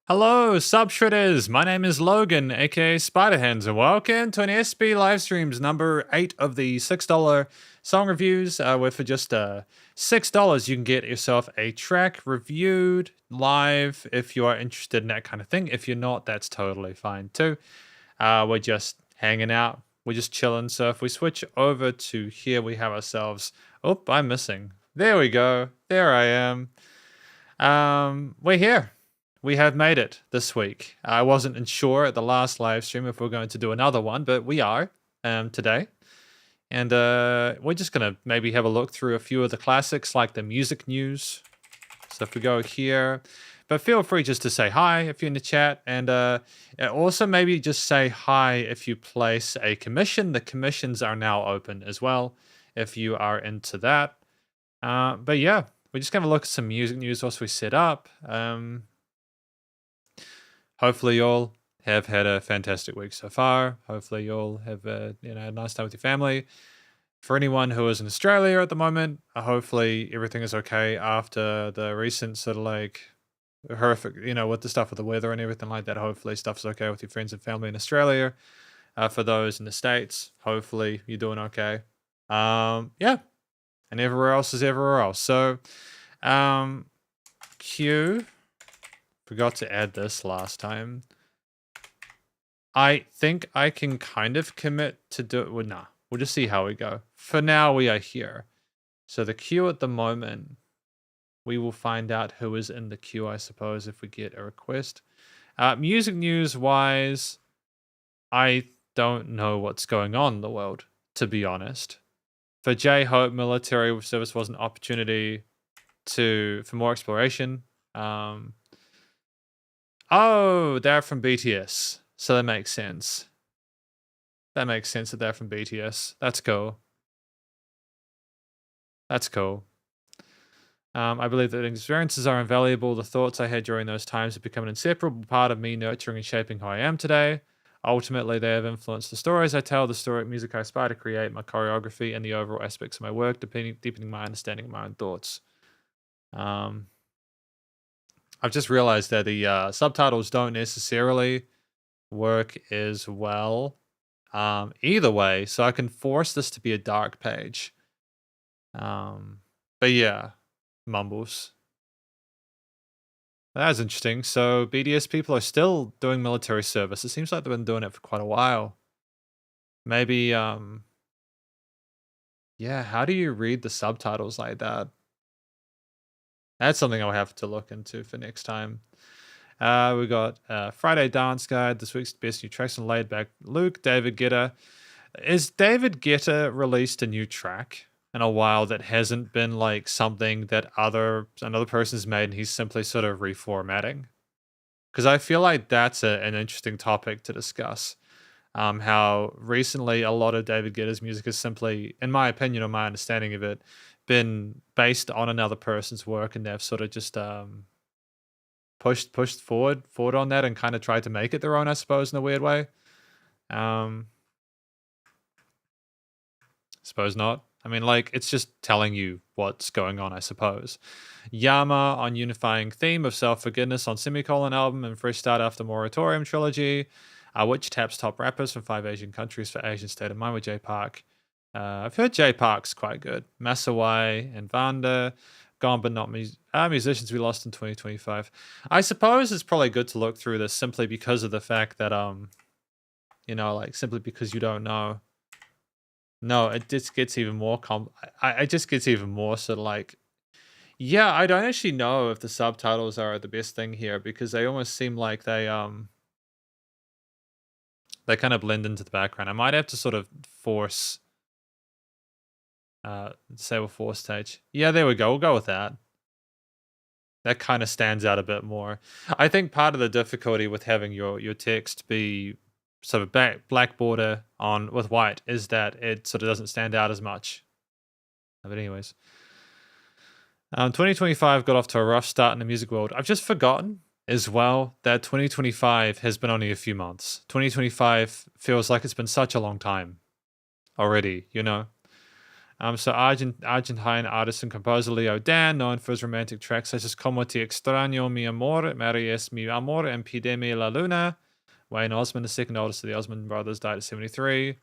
Hello, sub shredders. My name is Logan, aka Spiderhands, and welcome to an SB Livestreams number 8 of the $6 song reviews. Where for just $6, you can get yourself a track reviewed live if you are interested in that kind of thing. If you're not, that's totally fine too. We're just hanging out, we're just chilling. So if we switch over to here, we have ourselves. Oh, I'm missing. There we go. There I am. We're here. We have made it this week. I wasn't sure at the last live stream if we're going to do another one, but we are today. And we're just going to maybe have a look through a few of the classics like the music news. So if we go here, but feel free just to say hi if you're in the chat. And also maybe just say hi if you place a commission. The commissions are now open as well if you are into that. But yeah, we're just going to look at some music news once we set up. Hopefully you all have had a fantastic week so far. Hopefully you all have a nice time with your family. For anyone who is in Australia at the moment, hopefully everything is okay after the recent sort of like horrific, with the stuff with the weather and everything like that. Hopefully stuff's okay with your friends and family in Australia. For those in the States, hopefully you're doing okay. Yeah. And everywhere else is everywhere else. So, Q. Forgot to add this last time. I think I can kind of commit to do it. Well, nah, we'll just see how we go. For now, we are here. So the queue at the moment, we will find out who is in the queue, I suppose, if we get a request. Music news-wise, I don't know what's going on in the world, to be honest. For J-Hope, military service was an opportunity for more exploration. Oh, they're from BTS. So that makes sense. That makes sense that they're from BTS. That's cool. That's cool. I believe that experiences are invaluable. The thoughts I had during those times have become an inseparable part of me nurturing and shaping who I am today. Ultimately, they have influenced the stories I tell, the story music I aspire to create, my choreography, and the overall aspects of my work, deepening my understanding of my own thoughts. I've just realized that the subtitles don't necessarily work as well either way, so I can force this to be a dark page. But yeah, mumbles. That's interesting. So BDS people are still doing military service. It seems like they've been doing it for quite a while. Maybe, yeah, how do you read the subtitles like that? That's something I'll have to look into for next time. We got Friday Dance Guide, this week's best new tracks and laid back. Luke, David Guetta. Is David Guetta released a new track in a while that hasn't been like something that another person's made and he's simply sort of reformatting? Because I feel like that's an interesting topic to discuss. How recently a lot of David Guetta's music is simply, in my opinion or my understanding of it, been based on another person's work, and they've sort of just pushed forward on that and kind of tried to make it their own, I suppose, in a weird way. Suppose not. I mean, like, it's just telling you what's going on, I suppose. Yama on unifying theme of self-forgiveness on Semicolon album and Fresh Start After Moratorium trilogy, which taps top rappers from 5 Asian countries for Asian State of Mind with Jay Park. I've heard Jay Park's quite good. Masawai and Vanda, gone but not musicians we lost in 2025. I suppose it's probably good to look through this simply because of the fact that, like simply because you don't know. No, it just gets even more it just gets even more sort of like, yeah, I don't actually know if the subtitles are the best thing here because they almost seem like they kind of blend into the background. I might have to sort of force disable force stage. Yeah, there we go. We'll go with that. That kind of stands out a bit more. I think part of the difficulty with having your text be sort of black border on with white is that it sort of doesn't stand out as much. But anyways, 2025 got off to a rough start in the music world. I've just forgotten as well that 2025 has been only a few months. 2025 feels like it's been such a long time already, So Argentine artist and composer Leo Dan, known for his romantic tracks such as Como te extraño mi amor, Mary es mi amor, and Pídeme la luna. Wayne Osmond, the second oldest of the Osmond brothers, died at 73.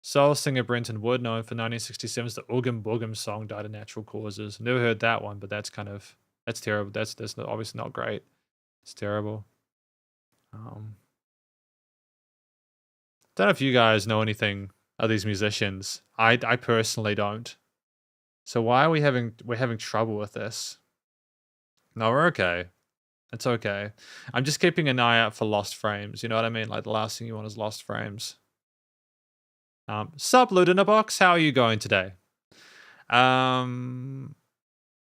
Soul singer Brenton Wood, known for 1967's The Oogum Boogum song, died of natural causes. Never heard that one, but that's terrible. That's obviously not great. It's terrible. Don't know if you guys know anything of these musicians. I personally don't. So why are we're having trouble with this? No, we're okay. It's okay. I'm just keeping an eye out for lost frames. You know what I mean? Like the last thing you want is lost frames. Sup, Loot in a Box? How are you going today?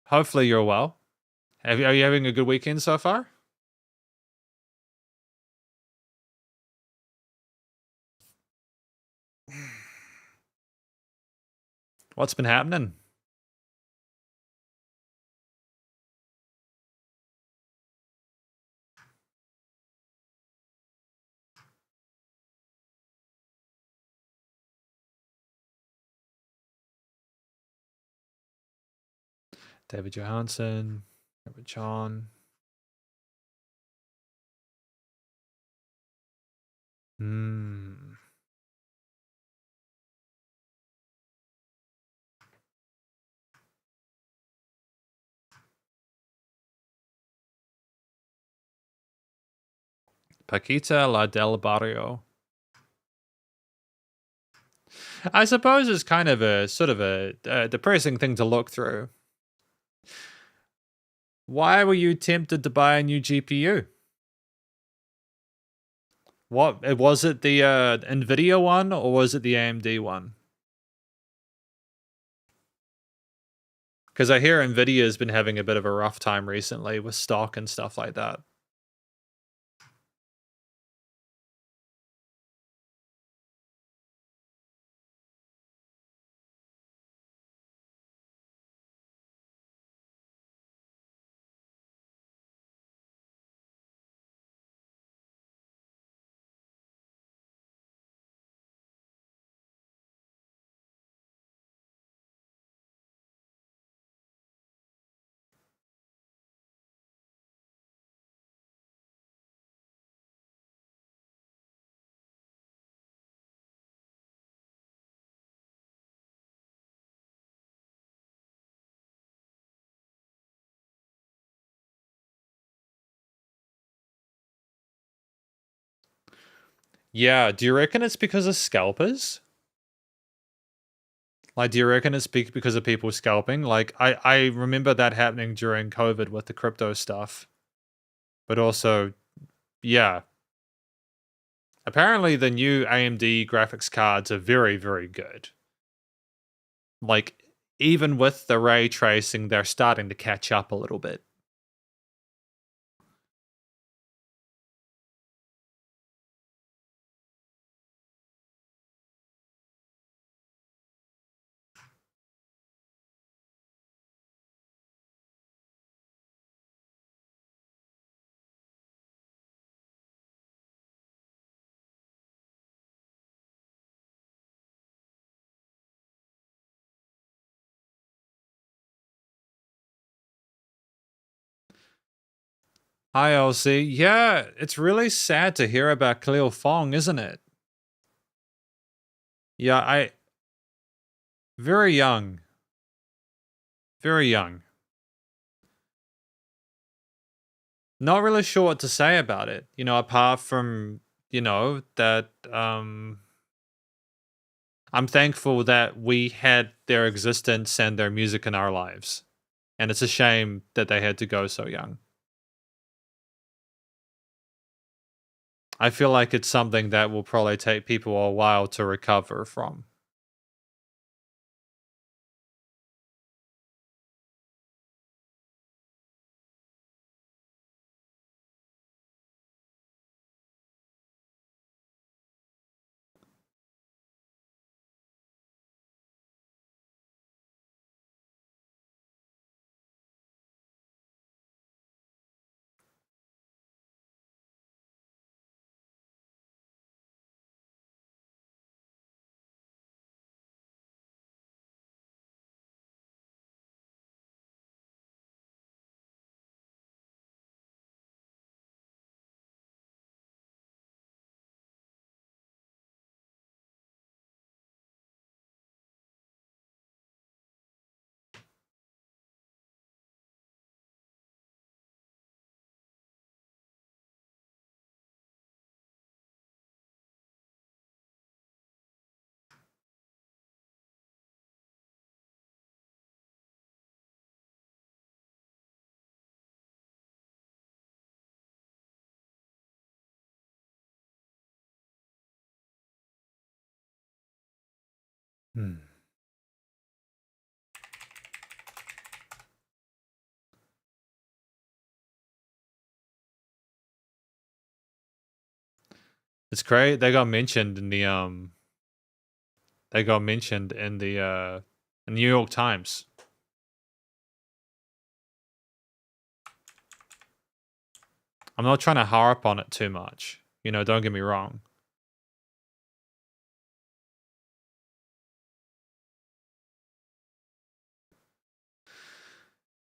Hopefully you're well. Are you having a good weekend so far? What's been happening? David Johansen, Robert John. Paquita La del Barrio. I suppose it's kind of a sort of a depressing thing to look through. Why were you tempted to buy a new GPU? What was it, the Nvidia one or was it the AMD one? Because I hear Nvidia's been having a bit of a rough time recently with stock and stuff like that. Yeah, do you reckon it's because of scalpers? Like, do you reckon it's because of people scalping? Like, I remember that happening during COVID with the crypto stuff. But also, yeah. Apparently, the new AMD graphics cards are very, very good. Like, even with the ray tracing, they're starting to catch up a little bit. Hi, LC. Yeah, it's really sad to hear about Cleo Fong, isn't it? Yeah, very young. Very young. Not really sure what to say about it, apart from, that I'm thankful that we had their existence and their music in our lives. And it's a shame that they had to go so young. I feel like it's something that will probably take people a while to recover from. Hmm. It's great. They got mentioned in the New York Times. I'm not trying to harp on it too much. You know, don't get me wrong.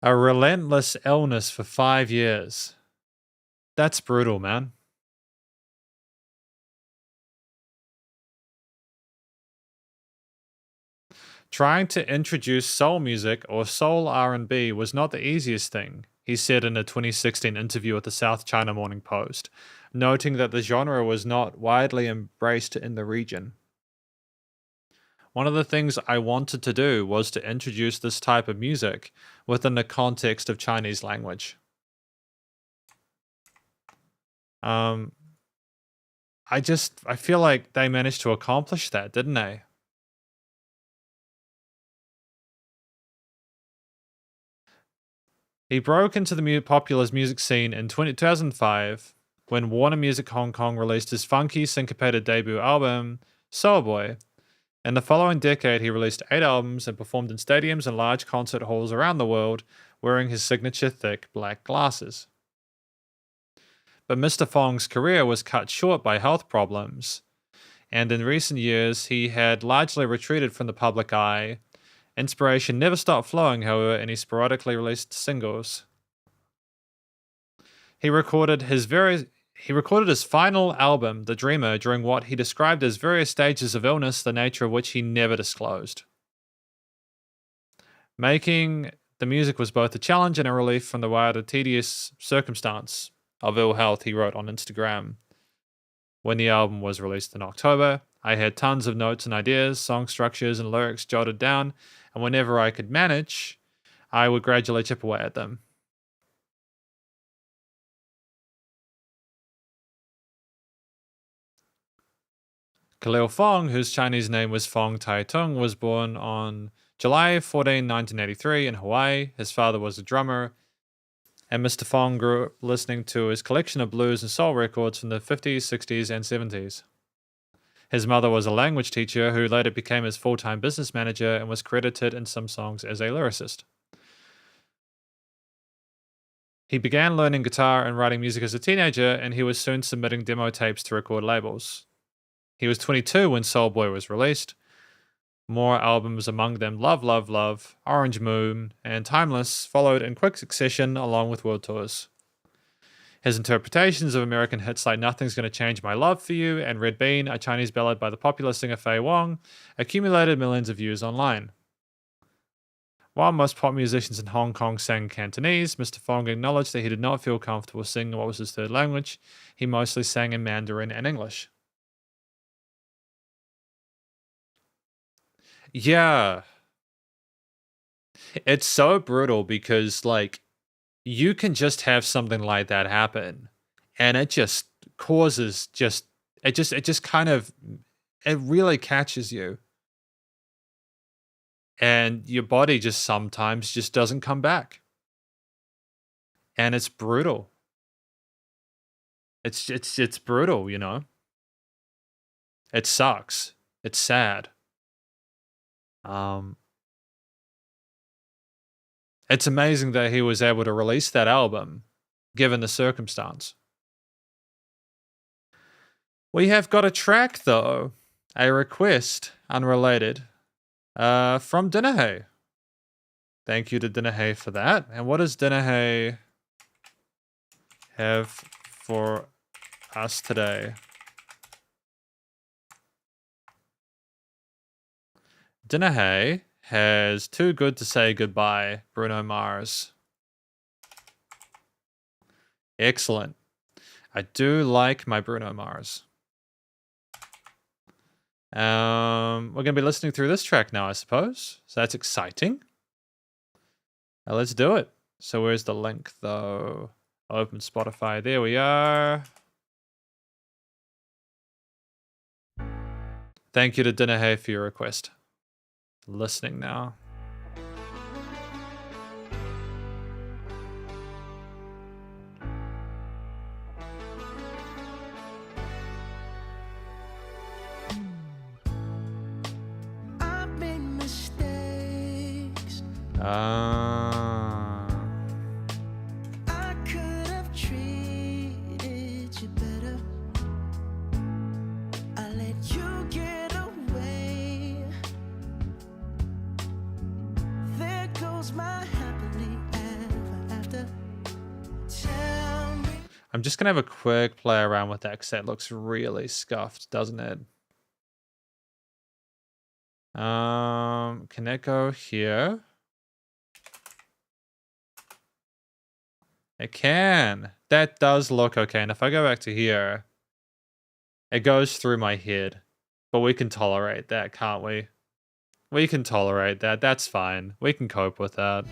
A relentless illness for 5 years. That's brutal, man. Trying to introduce soul music or soul R&B was not the easiest thing, he said in a 2016 interview with the South China Morning Post, noting that the genre was not widely embraced in the region. One of the things I wanted to do was to introduce this type of music within the context of Chinese language. Um, I feel like they managed to accomplish that, didn't they? He broke into the popular music scene in 2005 when Warner Music Hong Kong released his funky, syncopated debut album, Soul Boy. In the following decade, he released 8 albums and performed in stadiums and large concert halls around the world, wearing his signature thick black glasses. But Mr. Fong's career was cut short by health problems, and in recent years, he had largely retreated from the public eye. Inspiration never stopped flowing, however, and he sporadically released singles. He recorded his final album, The Dreamer, during what he described as various stages of illness, the nature of which he never disclosed. Making the music was both a challenge and a relief from the wider tedious circumstance of ill health, he wrote on Instagram. When the album was released in October, I had tons of notes and ideas, song structures, and lyrics jotted down, and whenever I could manage, I would gradually chip away at them. Khalil Fong, whose Chinese name was Fong Tai-tung, was born on July 14, 1983 in Hawaii. His father was a drummer, and Mr. Fong grew up listening to his collection of blues and soul records from the 50s, 60s, and 70s. His mother was a language teacher who later became his full-time business manager and was credited in some songs as a lyricist. He began learning guitar and writing music as a teenager, and he was soon submitting demo tapes to record labels. He was 22 when Soul Boy was released. More albums, among them Love, Love, Love, Orange Moon, and Timeless, followed in quick succession along with world tours. His interpretations of American hits like Nothing's Gonna Change My Love for You and Red Bean, a Chinese ballad by the popular singer Fei Wong, accumulated millions of views online. While most pop musicians in Hong Kong sang Cantonese, Mr. Fong acknowledged that he did not feel comfortable singing what was his third language. He mostly sang in Mandarin and English. Yeah, it's so brutal because, like, you can just have something like that happen, and it just causes it just kind of it really catches you, and your body just sometimes just doesn't come back, and it's brutal. It's brutal, you know? It sucks. It's sad. Um, it's amazing that he was able to release that album given the circumstance. We have got a track though, a request, unrelated, from Dinahay. Thank you to Dinahay for that. And what does Dinahay have for us today? Dinahay has Too Good to Say Goodbye, Bruno Mars. Excellent. I do like my Bruno Mars. We're going to be listening through this track now, I suppose. So that's exciting. Now let's do it. So where's the link, though? Open Spotify. There we are. Thank you to Dinahay for your request. Listening now. I could have treated you better. I let you get away. There goes my happily ever after. Tell me. I'm just gonna have a quick play around with that because that looks really scuffed, doesn't it? Can it go here? It can. That does look okay. And if I go back to here, it goes through my head. But we can tolerate that, can't we? We can tolerate that. That's fine. We can cope with that.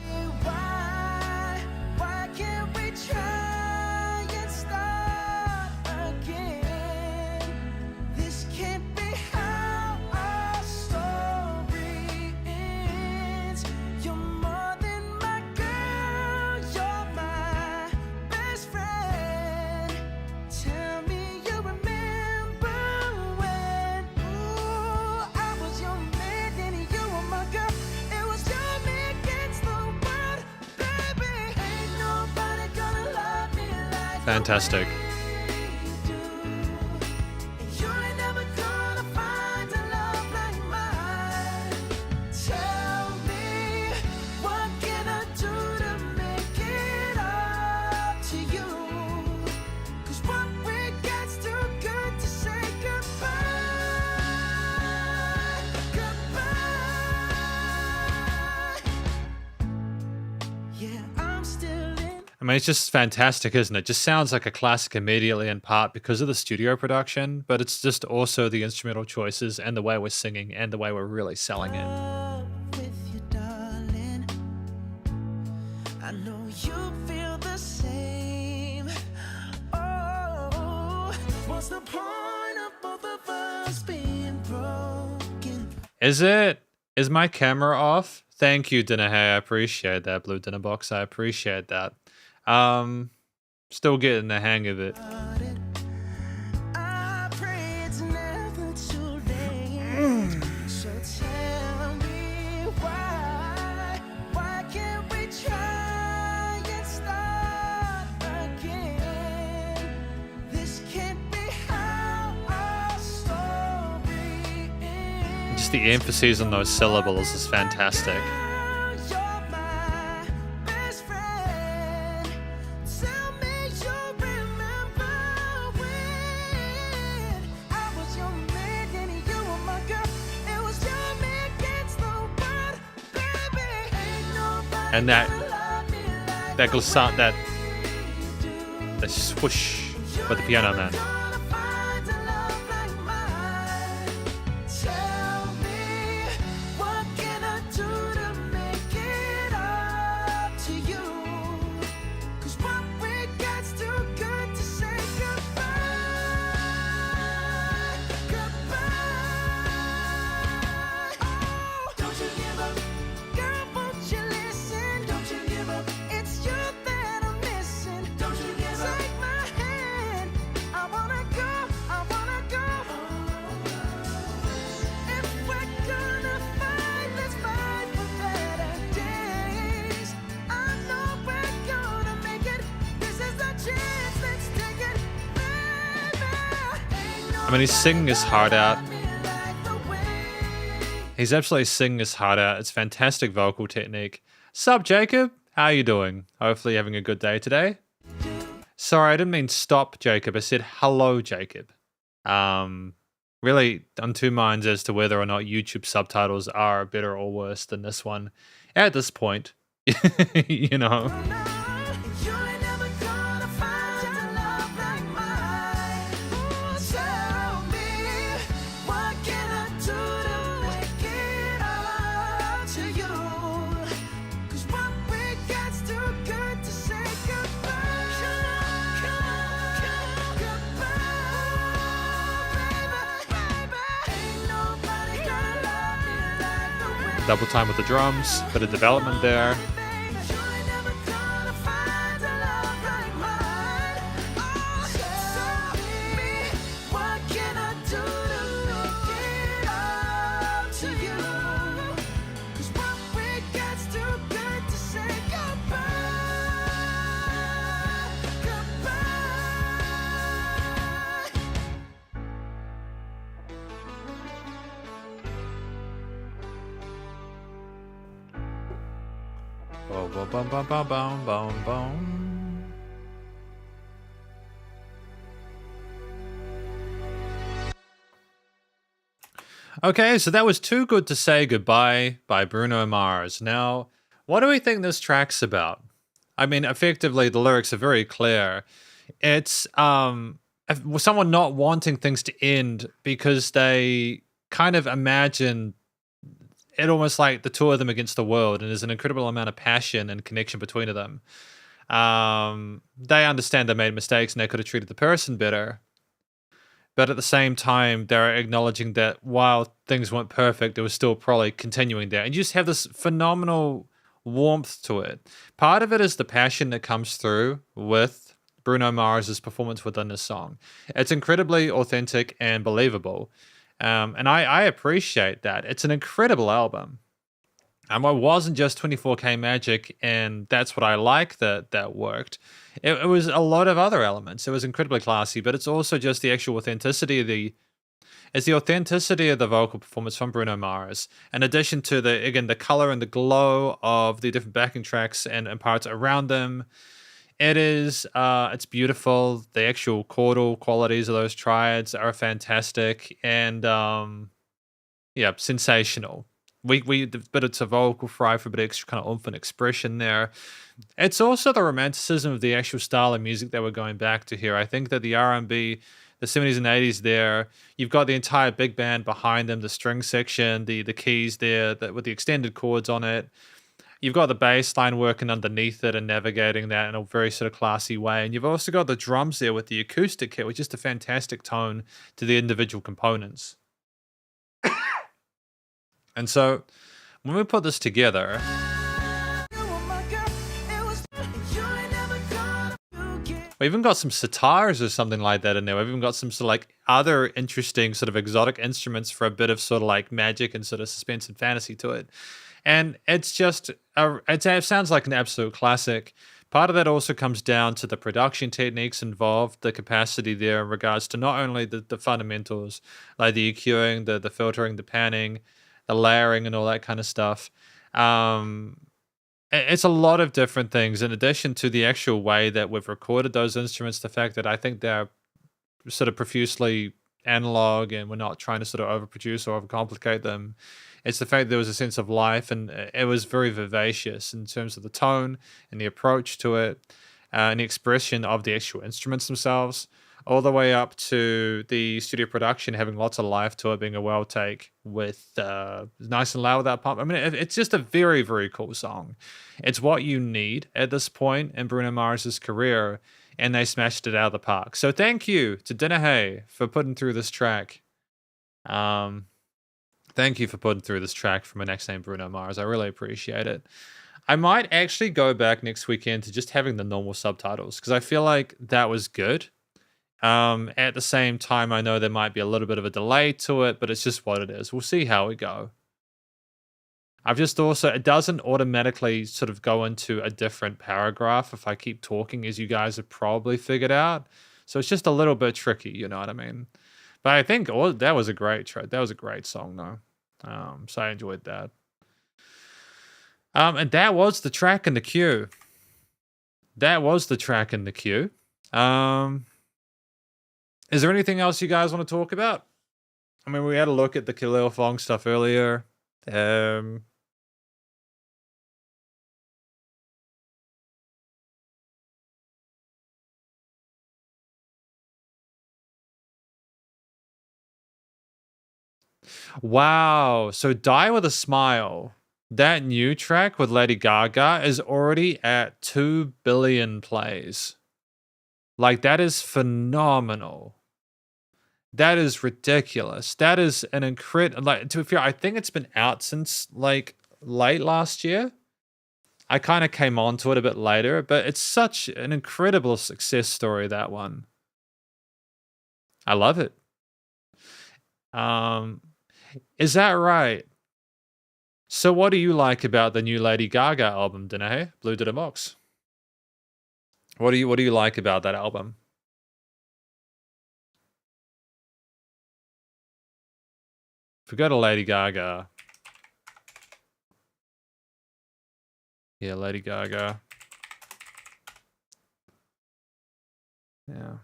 Why can't we try and start again? This can't be how our story ends. You're more than my girl, you're my best friend. Tell me you remember when, ooh, I was your man and you were my girl. It was your me against the world, baby. Ain't nobody gonna love me like Fantastic. you do. And you ain't never gonna find a love like mine. Tell me, what can I do to make it up to you? 'Cause what we got's too good to say goodbye. Goodbye. Yeah, I'm still in. I mean, it's just fantastic, isn't it? Just sounds like a classic immediately, in part because of the studio production, but it's just also the instrumental choices and the way we're singing and the way we're really selling it. Love with you, darling. I know you feel the same. Oh, what's the point of both of us being broken? Is it? Is my camera off? Thank you, Dinner Hey. I appreciate that, Blue Dinner Box. I appreciate that. Still getting the hang of it. I pray it's never too late. So tell me why can't we try and start again? This can't be how our story ends. Just the emphasis on those syllables is fantastic. Girl, you're my best friend. Tell me you remember when I was your man and you were my girl. It was your me against the world, baby. Ain't nobody And that gonna love me like that glissant, that you do. the swoosh with the piano man. Gonna find a love like mine. Tell me, what can I do to make it up to you? 'Cause what we got's too good to say goodbye. Goodbye. Oh, don't you give up, girl, won't you listen? Don't you give up, it's you that I'm missing. Don't you give up, take my hand, I wanna go, I wanna go. If we're gonna fight, let's fight for better days. I know we're gonna make it, this is our chance, let's take it, baby. I mean, he's singing his heart out. Love me like the way. He's absolutely singing his heart out. It's fantastic vocal technique. Sup, Jacob? How you doing? Hopefully you're having a good day today. Sorry, I didn't mean stop, Jacob. I said hello, Jacob. Really on two minds as to whether or not YouTube subtitles are better or worse than this one. At this point, you know. You ain't never gonna find a love like mine. Tell me, what can I do to make it up to you? 'Cause what we got's too good to say goodbye. Goodbye, baby, baby. Ain't nobody gonna love me like the way Double time with the drums, bit of development there. Boom, boom, boom, boom, boom, boom, boom, boom. Okay, so that was Too Good to Say Goodbye by Bruno Mars. Now, what do we think this track's about? I mean, effectively, the lyrics are very clear. It's someone not wanting things to end because they kind of imagine it almost like the two of them against the world, and there's an incredible amount of passion and connection between them. They understand they made mistakes and they could have treated the person better, but at the same time, they're acknowledging that while things weren't perfect, it was still probably continuing there, and you just have this phenomenal warmth to it. Part of it is the passion that comes through with Bruno Mars's performance within this song. It's incredibly authentic and believable. And I appreciate that. It's an incredible album. It wasn't just 24K Magic, and that's what I like that worked. It was a lot of other elements. It was incredibly classy, but it's also just the actual authenticity of the vocal performance from Bruno Mars, in addition to the color and the glow of the different backing tracks and parts around them. It's beautiful. The actual chordal qualities of those triads are fantastic and sensational. But it's a vocal fry for a bit of extra kind of oomph and expression there. It's also the romanticism of the actual style of music that we're going back to here. I think that the R&B, the 70s and 80s there, you've got the entire big band behind them, the string section, the keys there with the extended chords on it. You've got the bass line working underneath it and navigating that in a very sort of classy way. And you've also got the drums there with the acoustic kit, which is just a fantastic tone to the individual components. And so when we put this together, we even got some sitars or something like that in there. We've even got some sort of like other interesting sort of exotic instruments for a bit of sort of like magic and sort of suspense and fantasy to it. And it's just, it sounds like an absolute classic. Part of that also comes down to the production techniques involved, the capacity there in regards to not only the fundamentals, like the EQing, the filtering, the panning, the layering and all that kind of stuff. It's a lot of different things in addition to the actual way that we've recorded those instruments, the fact that I think they're sort of profusely analog and we're not trying to sort of overproduce or overcomplicate them. It's the fact there was a sense of life and it was very vivacious in terms of the tone and the approach to it and the expression of the actual instruments themselves, all the way up to the studio production having lots of life to it, being a well take with nice and loud without pump. I mean, it's just a very, very cool song. It's what you need at this point in Bruno Mars's career, and they smashed it out of the park. So thank you to Dinahay for putting through this track. Thank you for putting through this track from my next name, Bruno Mars. I really appreciate it. I might actually go back next weekend to just having the normal subtitles because I feel like that was good. At the same time, I know there might be a little bit of a delay to it, but it's just what it is. We'll see how we go. I've just also, it doesn't automatically sort of go into a different paragraph if I keep talking, as you guys have probably figured out. So it's just a little bit tricky, you know what I mean? But I think that was a great track. That was a great song, though. So I enjoyed that. And that was the track in the queue. That was the track in the queue. Is there anything else you guys want to talk about? I mean, we had a look at the Khalil Fong stuff earlier. Wow. So Die With a Smile, that new track with Lady Gaga is already at 2 billion plays. Like, that is phenomenal. That is ridiculous. That is an incredible. Like, to be fair, I think it's been out since like late last year. I kind of came onto it a bit later, but it's such an incredible success story, that one. I love it. Um, is that right? So what do you like about the new Lady Gaga album, Danae? Blue Did a Box. What do you like about that album? If we go to Lady Gaga. Yeah, Lady Gaga. Yeah.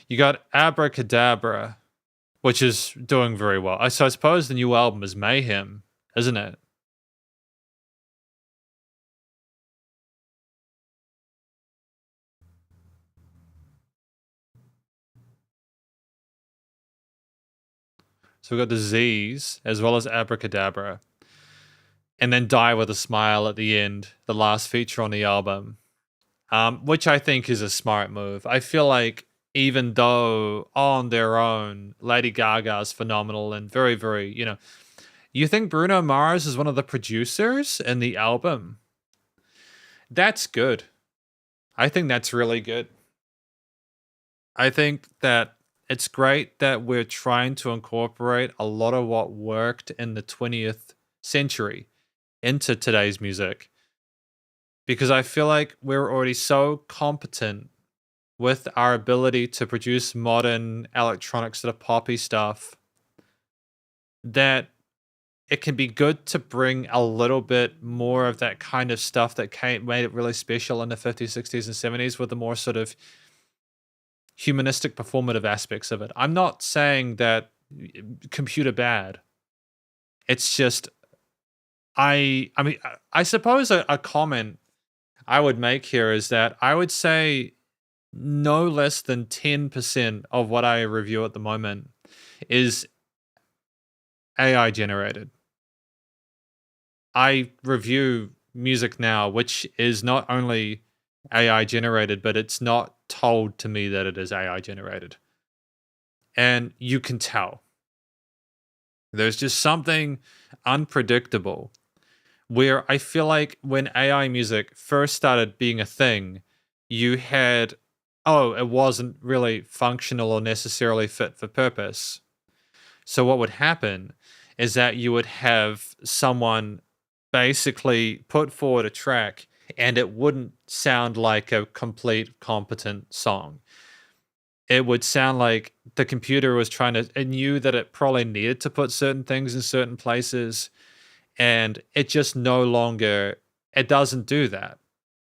You got Abracadabra, which is doing very well. So I suppose the new album is Mayhem, isn't it? So we've got the Z's as well as Abracadabra. And then Die With a Smile at the end, the last feature on the album. Which I think is a smart move. I feel like even though on their own, Lady Gaga is phenomenal and very, very, you think Bruno Mars is one of the producers in the album? That's good. I think that's really good. I think that it's great that we're trying to incorporate a lot of what worked in the 20th century into today's music. Because I feel like we're already so competent with our ability to produce modern electronic sort of poppy stuff that it can be good to bring a little bit more of that kind of stuff that made it really special in the 50s, 60s, and 70s with the more sort of humanistic performative aspects of it. I'm not saying that computer bad. It's just I mean I suppose a comment I would make here is that I would say no less than 10% of what I review at the moment is AI generated. I review music now, which is not only AI generated, but it's not told to me that it is AI generated. And you can tell. There's just something unpredictable where I feel like when AI music first started being a thing, you had, it wasn't really functional or necessarily fit for purpose. So what would happen is that you would have someone basically put forward a track and it wouldn't sound like a complete competent song. It would sound like the computer was it knew that it probably needed to put certain things in certain places, and it just no longer, it doesn't do that.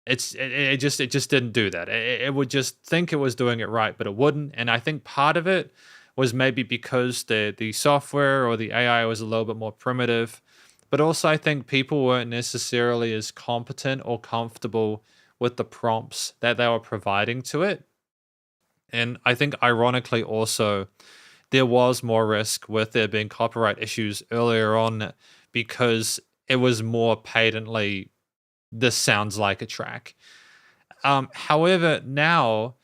It just didn't do that. It would just think it was doing it right, but it wouldn't. And I think part of it was maybe because the software or the AI was a little bit more primitive, but also I think people weren't necessarily as competent or comfortable with the prompts that they were providing to it. And I think ironically also there was more risk with there being copyright issues earlier on because it was more patently, this sounds like a track. However, now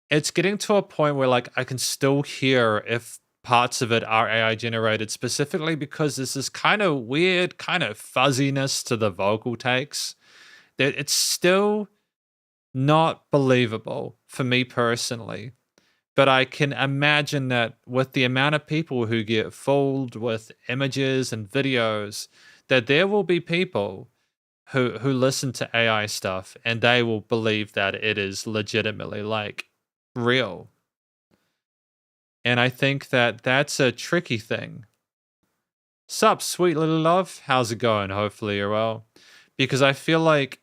it's getting to a point where like I can still hear if parts of it are AI generated, specifically because there's this kind of weird kind of fuzziness to the vocal takes that it's still not believable for me personally. But I can imagine that with the amount of people who get fooled with images and videos, that there will be people who listen to AI stuff and they will believe that it is legitimately like real. And I think that that's a tricky thing. Sup, sweet little love? How's it going? Hopefully you're well. Because I feel like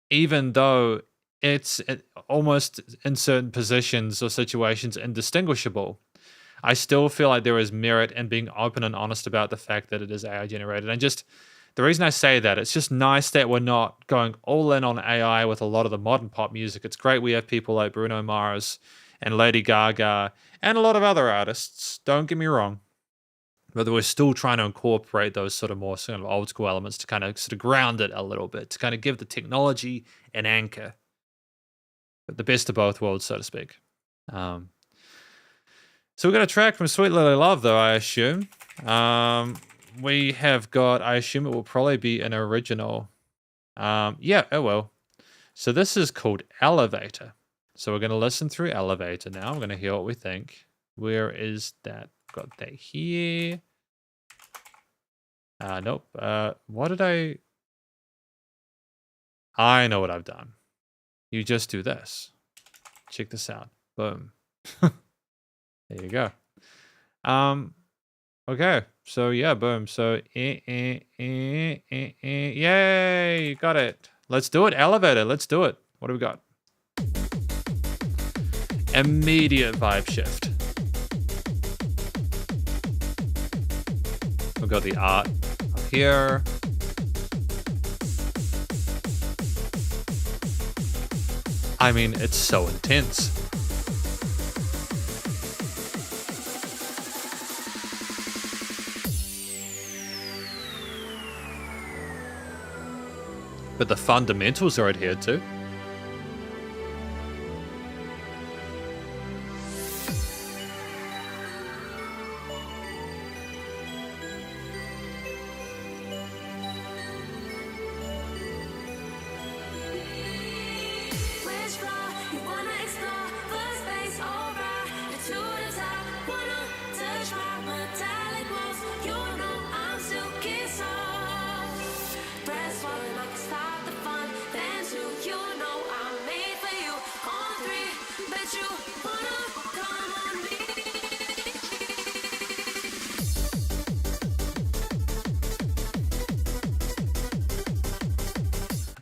even though it's almost in certain positions or situations indistinguishable, I still feel like there is merit in being open and honest about the fact that it is AI generated. And just the reason I say that, it's just nice that we're not going all in on AI with a lot of the modern pop music. It's great we have people like Bruno Mars and Lady Gaga and a lot of other artists, don't get me wrong. But we're still trying to incorporate those sort of more sort of old school elements to kind of sort of ground it a little bit, to kind of give the technology an anchor. But the best of both worlds, so to speak. So we got a track from Sweet Lily Love, though, I assume. We have got, I assume it will probably be an original. Yeah, it will. So this is called Elevator. So we're going to listen through Elevator now. We're going to hear what we think. Where is that? Got that here. Nope. What did I know what I've done. You just do this. Check this out. Boom. There you go. Okay. So yeah, boom. So yay, got it. Let's do it. Elevator. Let's do it. What do we got? Immediate vibe shift. We've got the art up here. I mean, it's so intense. But the fundamentals are adhered to.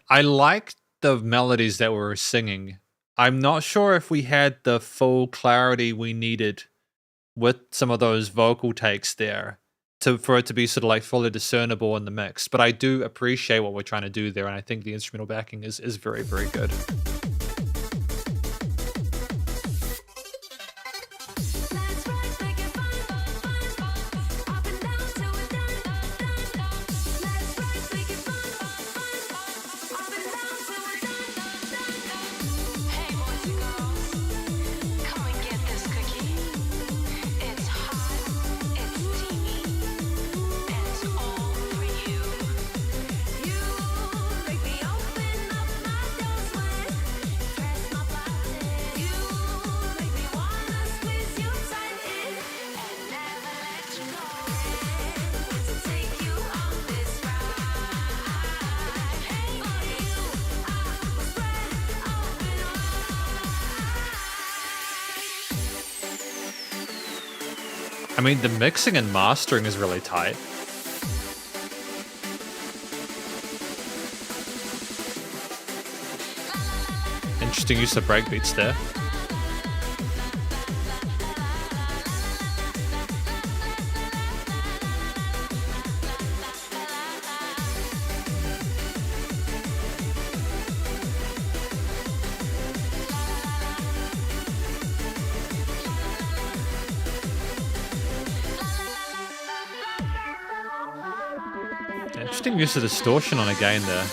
I liked the melodies that we were singing. I'm not sure if we had the full clarity we needed with some of those vocal takes there for it to be sort of like fully discernible in the mix. But I do appreciate what we're trying to do there, and I think the instrumental backing is very, very good. I mean, the mixing and mastering is really tight. Interesting use of breakbeats there. Interesting use of distortion on a gain there.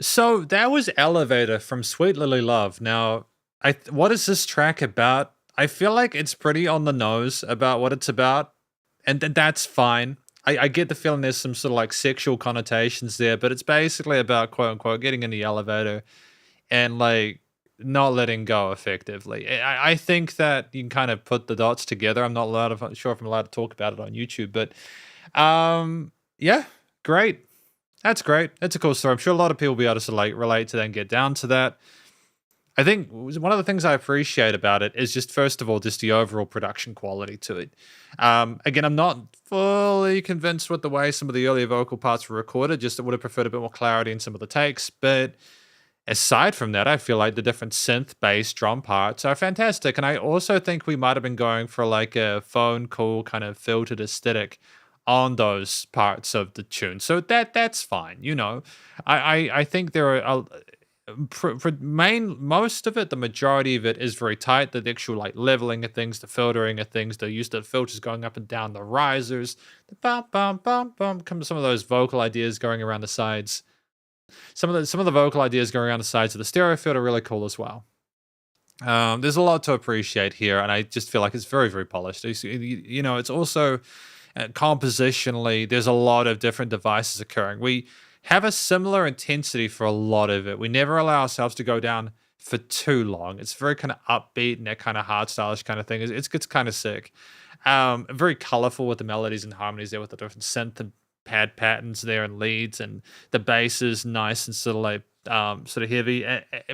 So that was Elevator from Sweet Lily Love. Now, what is this track about? I feel like it's pretty on the nose about what it's about, and that's fine. I get the feeling there's some sort of like sexual connotations there, but it's basically about quote unquote getting in the elevator and like not letting go effectively. I think that you can kind of put the dots together. I'm not sure if I'm allowed to talk about it on YouTube, but yeah, great. That's great. It's a cool story. I'm sure a lot of people will be able to sort of like relate to that and get down to that. I think one of the things I appreciate about it is just, first of all, just the overall production quality to it. Again, I'm not fully convinced with the way some of the earlier vocal parts were recorded, just I would have preferred a bit more clarity in some of the takes. But aside from that, I feel like the different synth bass drum parts are fantastic. And I also think we might have been going for like a phone call kind of filtered aesthetic on those parts of the tune. So that's fine. You know, I think there are most of it, the majority of it is very tight. The actual like leveling of things, the filtering of things, the use of filters going up and down, the risers, the bum bum bum bum, come to some of those vocal ideas going around the sides. Some of the vocal ideas going around the sides of the stereo field are really cool as well. There's a lot to appreciate here, and I just feel like it's very, very polished. You know, it's also compositionally, there's a lot of different devices occurring. We have a similar intensity for a lot of it. We never allow ourselves to go down for too long. It's very kind of upbeat and that kind of hard stylish kind of thing. It's kind of sick. Very colorful with the melodies and harmonies there with the different synth and pad patterns there and leads, and the bass is nice and sort of like sort of heavy,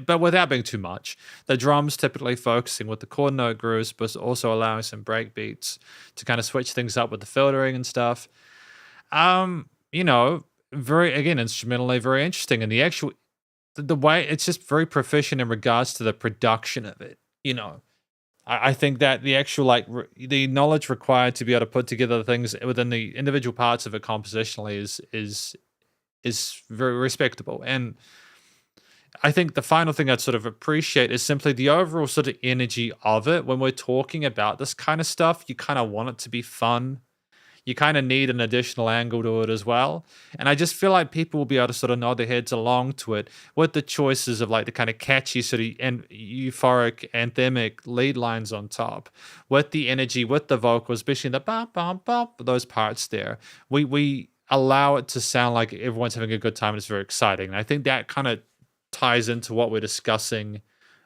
but without being too much. The drums typically focusing with the chord note grooves, but also allowing some break beats to kind of switch things up with the filtering and stuff. You know, very, again, instrumentally very interesting, and the actual the way it's just very proficient in regards to the production of it. You know, I think that the actual like the knowledge required to be able to put together things within the individual parts of it compositionally is very respectable. And I think the final thing I'd sort of appreciate is simply the overall sort of energy of it. When we're talking about this kind of stuff, you kind of want it to be fun. You kind of need an additional angle to it as well. And I just feel like people will be able to sort of nod their heads along to it with the choices of like the kind of catchy sort of and euphoric anthemic lead lines on top, with the energy, with the vocals, especially the bum bum bum, those parts there. We allow it to sound like everyone's having a good time and it's very exciting. And I think that kind of ties into what we're discussing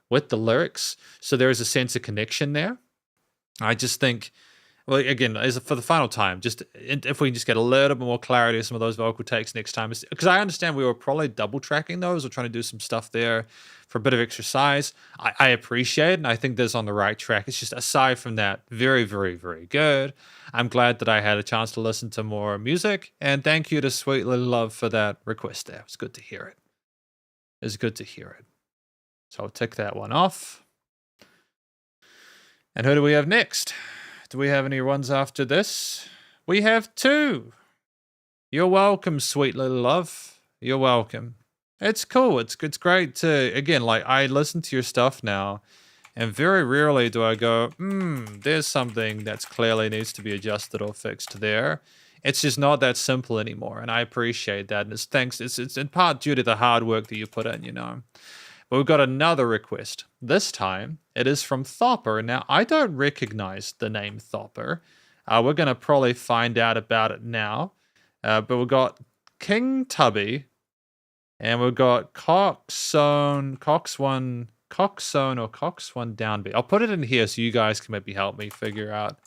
with the lyrics. So there is a sense of connection there. I just think, well, again, as for the final time, just if we can just get a little bit more clarity of some of those vocal takes next time, because I understand we were probably double tracking those or trying to do some stuff there for a bit of exercise. I appreciate it, and I think there's on the right track. It's just, aside from that, very, very, very good. I'm glad that I had a chance to listen to more music, and thank you to Sweet Little Love for that request there. It's good to hear it. It's good to hear it. So I'll tick that one off. And who do we have next? Do we have any ones after this? We have two. You're welcome, Sweet Little Love. You're welcome. It's cool. It's great to, again, like, I listen to your stuff now, and very rarely do I go, there's something that's clearly needs to be adjusted or fixed there. It's just not that simple anymore, and I appreciate that. And it's in part due to the hard work that you put in, you know. But we've got another request. This time, it is from Thopper. Now, I don't recognize the name Thopper. We're going to probably find out about it now. But we've got King Tubby, and we've got Coxone Downbeat. I'll put it in here so you guys can maybe help me figure out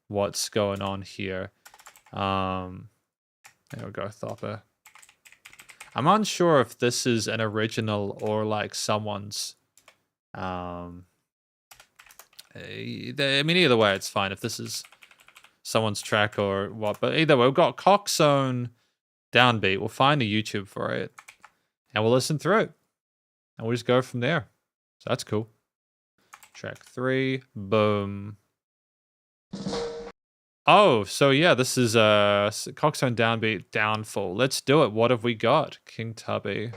what's going on here. There we go, Thopper. I'm unsure if this is an original or like someone's. I mean, either way, it's fine if this is someone's track or what. But either way, we've got Coxone Downbeat. We'll find a YouTube for it, and we'll listen through it, and we'll just go from there. So that's cool. Track 3, boom. Oh, so yeah, this is Coxone Downbeat Downfall. Let's do it. What have we got? King Tubby.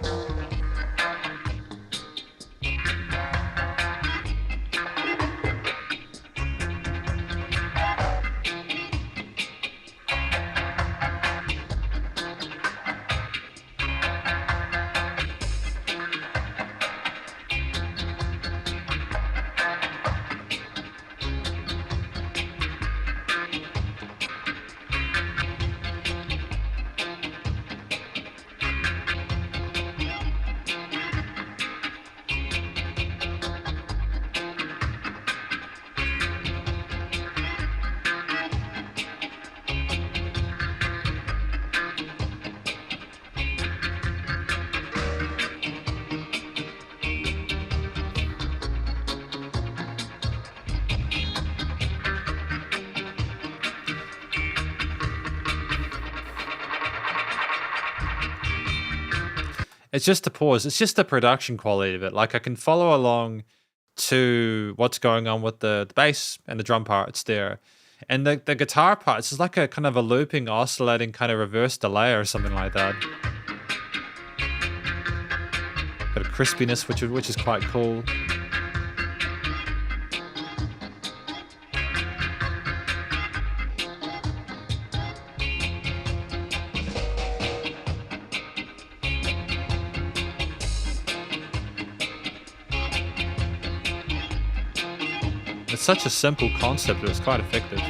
It's just the pause. It's just the production quality of it. Like I can follow along to what's going on with the bass and the drum parts there. And the guitar parts is like a kind of a looping, oscillating kind of reverse delay or something like that. Got a crispiness, which is quite cool. It's such a simple concept, but it's quite effective.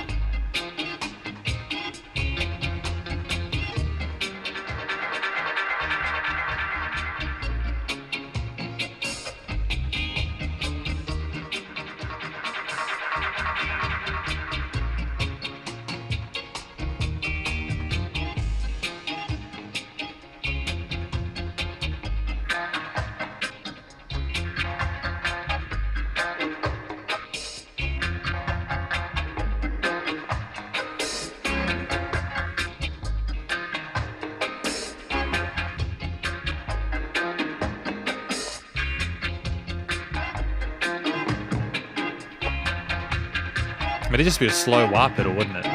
I mean, it'd just be a slow wah pedal, wouldn't it?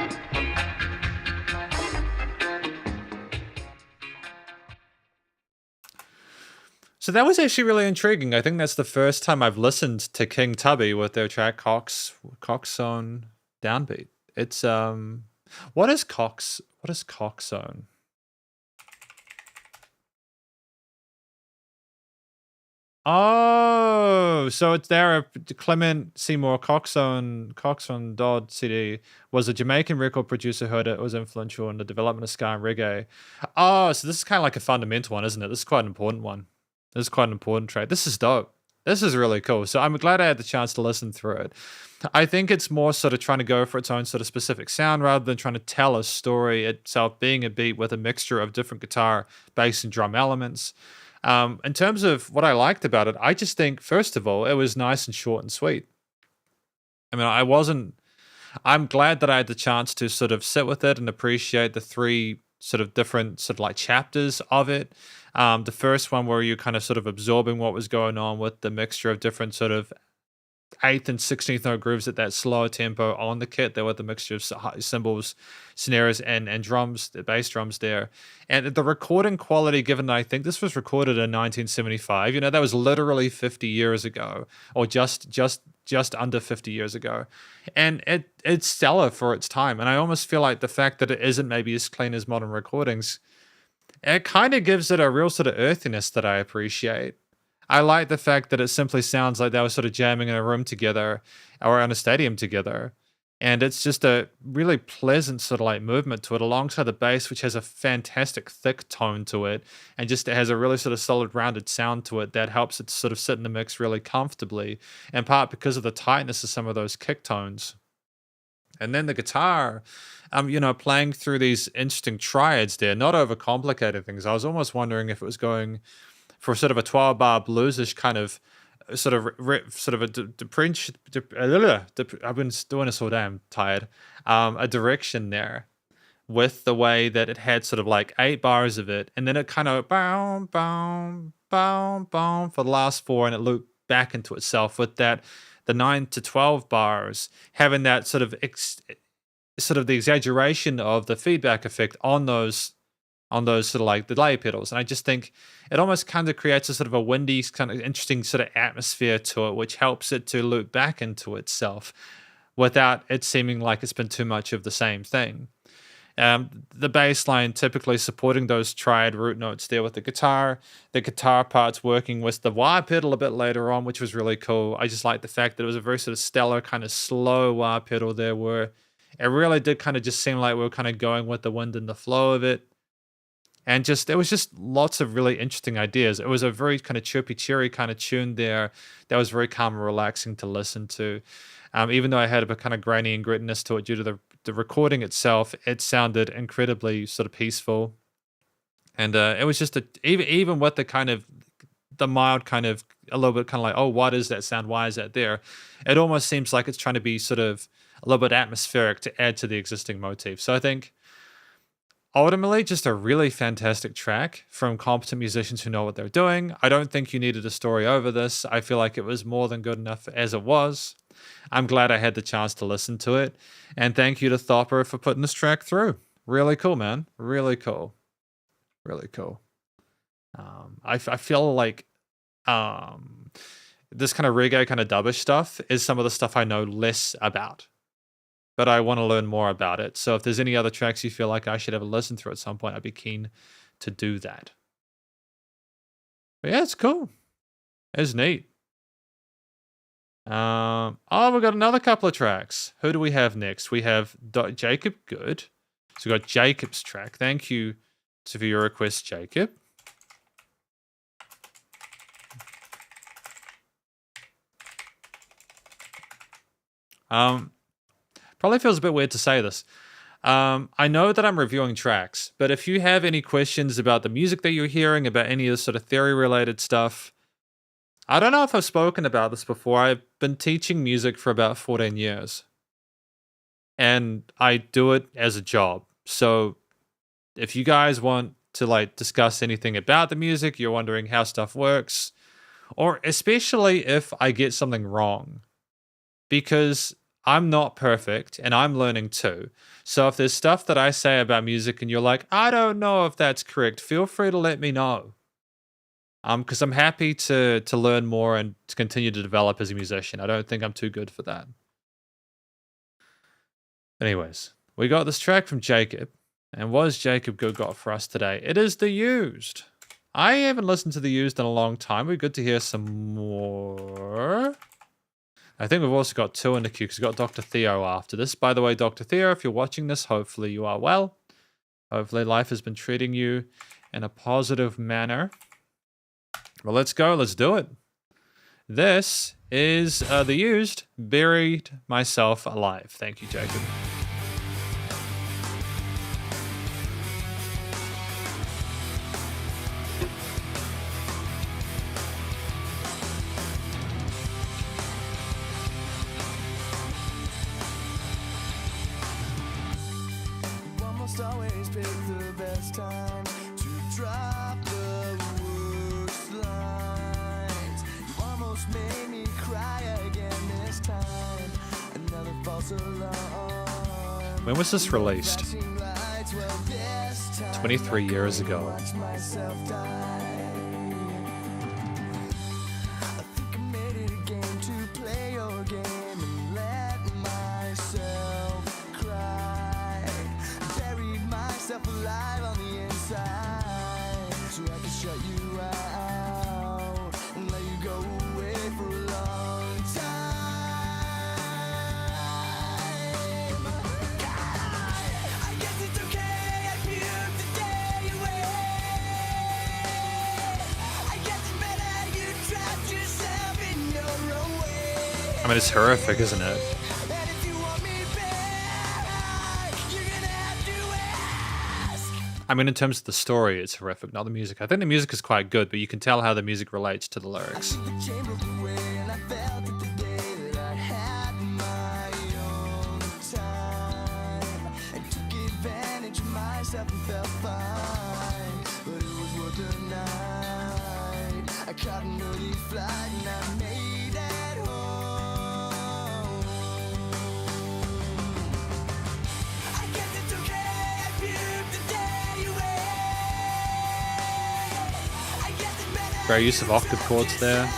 So that was actually really intriguing. I think that's the first time I've listened to King Tubby with their track Coxzone Downbeat. It's what is Coxzone? Oh, so it's there. Clement Seymour Coxon Dodd CD was a Jamaican record producer. Heard it was influential in the development of ska and reggae. Oh, so this is kind of like a fundamental one, isn't it? This is quite an important one. This is quite an important track. This is dope. This is really cool. So I'm glad I had the chance to listen through it. I think it's more sort of trying to go for its own sort of specific sound rather than trying to tell a story itself, being a beat with a mixture of different guitar, bass, and drum elements. In terms of what I liked about it, I just think, first of all, it was nice and short and sweet. I mean, I'm glad that I had the chance to sort of sit with it and appreciate the three sort of different sort of like chapters of it. The first one where you're kind of sort of absorbing what was going on with the mixture of different sort of 8th and 16th note grooves at that slower tempo on the kit. There were the mixture of cymbals, snares, and drums, the bass drums there. And the recording quality, given that I think this was recorded in 1975, you know, that was literally 50 years ago, or just under 50 years ago. And it's stellar for its time. And I almost feel like the fact that it isn't maybe as clean as modern recordings, it kind of gives it a real sort of earthiness that I appreciate. I like the fact that it simply sounds like they were sort of jamming in a room together or in a stadium together. And it's just a really pleasant sort of like movement to it alongside the bass, which has a fantastic thick tone to it. And just it has a really sort of solid rounded sound to it that helps it sort of sit in the mix really comfortably, in part because of the tightness of some of those kick tones. And then the guitar, you know, playing through these interesting triads there, not overcomplicated things. I was almost wondering if it was going for sort of a 12-bar bluesish kind of sort of I've been doing this all day, I'm tired. A direction there with the way that it had sort of like 8 bars of it, and then it kind of boom, boom, boom, boom for the last 4, and it looped back into itself with that the 9 to 12 bars having that sort of sort of the exaggeration of the feedback effect on those sort of like delay pedals. And I just think it almost kind of creates a sort of a windy, kind of interesting sort of atmosphere to it, which helps it to loop back into itself without it seeming like it's been too much of the same thing. The bass line typically supporting those triad root notes there with the guitar parts working with the wah pedal a bit later on, which was really cool. I just like the fact that it was a very sort of stellar kind of slow wah pedal there, where it really did kind of just seem like we were kind of going with the wind and the flow of it. And just there was just lots of really interesting ideas. It was a very kind of chirpy, cheery kind of tune there that was very calm and relaxing to listen to. Even though I had a kind of grainy and grittiness to it due to the recording itself, it sounded incredibly sort of peaceful. And it was just even with the kind of the mild kind of a little bit kind of like, oh, what is that sound? Why is that there? It almost seems like it's trying to be sort of a little bit atmospheric to add to the existing motif. So I think ultimately just a really fantastic track from competent musicians who know what they're doing. I don't think you needed a story over this. I feel like it was more than good enough as it was. I'm glad I had the chance to listen to it. And thank you to Thopper for putting this track through. Really cool, man. Really cool. Really cool. I feel like this kind of reggae, kind of dubbish stuff is some of the stuff I know less about, but I want to learn more about it. So if there's any other tracks you feel like I should have a listen through at some point, I'd be keen to do that. But yeah, it's cool. It's neat. Oh, we've got another couple of tracks. Who do we have next? We have Jacob Good. So we got Jacob's track. Thank you for your request, Jacob. Probably feels a bit weird to say this. I know that I'm reviewing tracks, but if you have any questions about the music that you're hearing, about any of this sort of theory-related stuff, I don't know if I've spoken about this before. I've been teaching music for about 14 years. And I do it as a job. So if you guys want to like discuss anything about the music, you're wondering how stuff works, or especially if I get something wrong, because I'm not perfect and I'm learning too. So if there's stuff that I say about music and you're like, I don't know if that's correct, feel free to let me know. Because I'm happy to learn more and to continue to develop as a musician. I don't think I'm too good for that. Anyways, we got this track from Jacob. And what has Jacob Good got for us today? It is The Used. I haven't listened to The Used in a long time. We're good to hear some more. I think we've also got two in the queue because we've got Dr. Theo after this. By the way, Dr. Theo, if you're watching this, hopefully you are well. Hopefully life has been treating you in a positive manner. Well, let's go. Let's do it. This is The Used, Buried Myself Alive. Thank you, Jacob. Always pick the best time to drop the worst lines. You almost made me cry again this time. Another false alarm. When was this released? 23 years ago. Alive on the inside, so I can shut you out and let you go away for a long time. I guess it's okay, I puked the day away. I guess it's better you trapped yourself in your own way. I mean, it's horrific, isn't it? I mean, in terms of the story, it's horrific, not the music. I think the music is quite good, but you can tell how the music relates to the lyrics. Great use of octave chords there.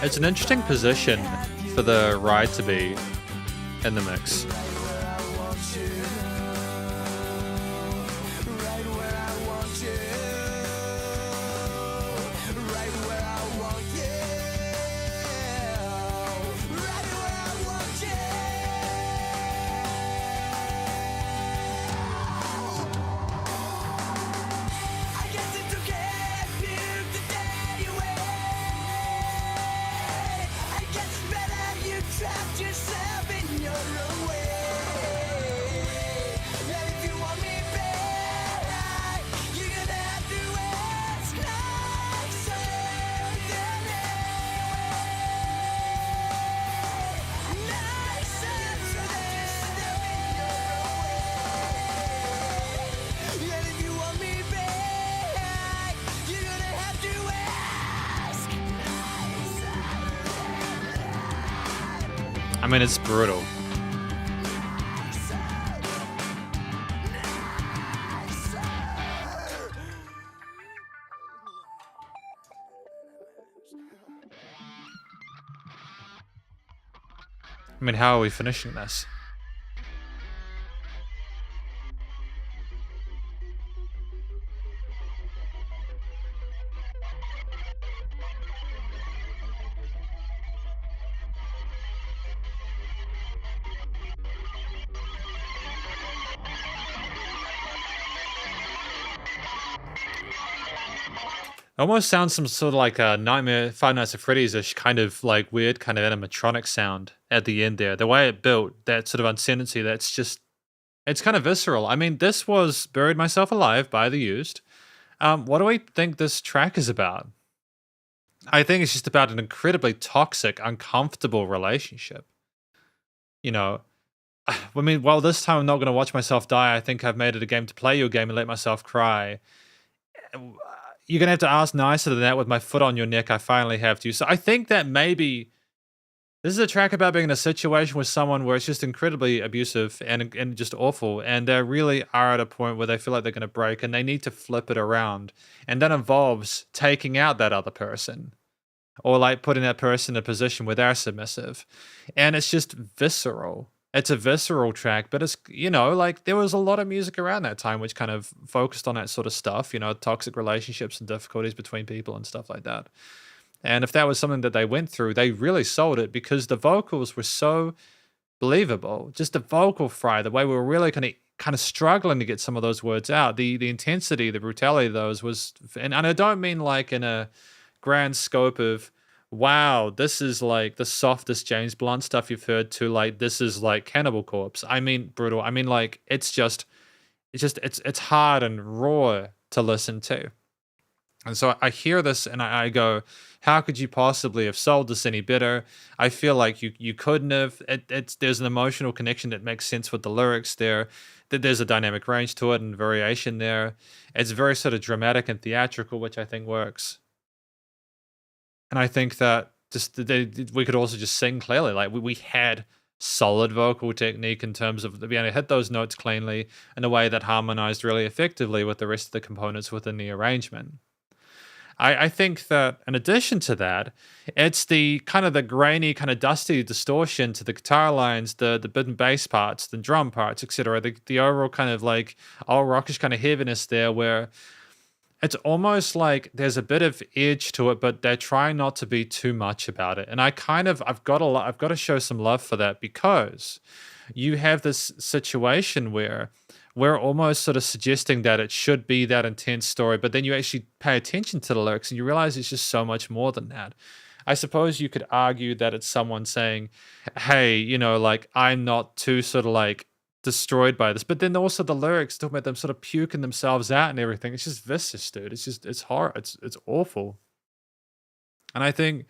It's an interesting position for the ride to be in the mix. trapped yourself in your own way. And if you want me back, you're gonna have to ask nicer than anyway. Nicer than anyway. And if you want me back, you're gonna have to ask nicer. I mean, it's brutal. I mean, how are we finishing this? Almost sounds some sort of like a Nightmare Five Nights at Freddy's-ish kind of like weird kind of animatronic sound at the end there. The way it built, that sort of uncertainty, that's just, it's kind of visceral. I mean, this was Buried Myself Alive by The Used. What do we think this track is about? I think it's just about an incredibly toxic, uncomfortable relationship. You know, I mean, well, this time I'm not going to watch myself die. I think I've made it a game to play your game and let myself cry. You're going to have to ask nicer than that with my foot on your neck. I finally have to. So I think that maybe this is a track about being in a situation with someone where it's just incredibly abusive and just awful. And they really are at a point where they feel like they're going to break and they need to flip it around. And that involves taking out that other person or like putting that person in a position where they're submissive. And it's just visceral. It's a visceral track, but it's, you know, like there was a lot of music around that time which kind of focused on that sort of stuff, you know, toxic relationships and difficulties between people and stuff like that. And if that was something that they went through, they really sold it because the vocals were so believable. Just the vocal fry, the way we were really kind of struggling to get some of those words out. The intensity, the brutality of those was, and I don't mean like in a grand scope of, wow, this is like the softest James Blunt stuff you've heard, to like this is like Cannibal Corpse. I mean brutal. I mean like it's hard and raw to listen to. And so I hear this and I go, how could you possibly have sold this any better? I feel like you couldn't have. There's an emotional connection that makes sense with the lyrics there. That there's a dynamic range to it and variation there. It's very sort of dramatic and theatrical, which I think works. And I think that just we could also just sing clearly. Like we had solid vocal technique in terms of being able to hit those notes cleanly in a way that harmonized really effectively with the rest of the components within the arrangement. I think that in addition to that, it's the kind of the grainy, kind of dusty distortion to the guitar lines, the bit and bass parts, the drum parts, etc. The overall kind of like alt rockish kind of heaviness there, where it's almost like there's a bit of edge to it, but they're trying not to be too much about it. And I've got to show some love for that, because you have this situation where we're almost sort of suggesting that it should be that intense story, but then you actually pay attention to the lyrics and you realize it's just so much more than that. I suppose you could argue that it's someone saying, hey, you know, like I'm not too sort of like destroyed by this, but then also the lyrics talking about them sort of puking themselves out and everything. It's just vicious, dude. It's horror. It's awful. And I think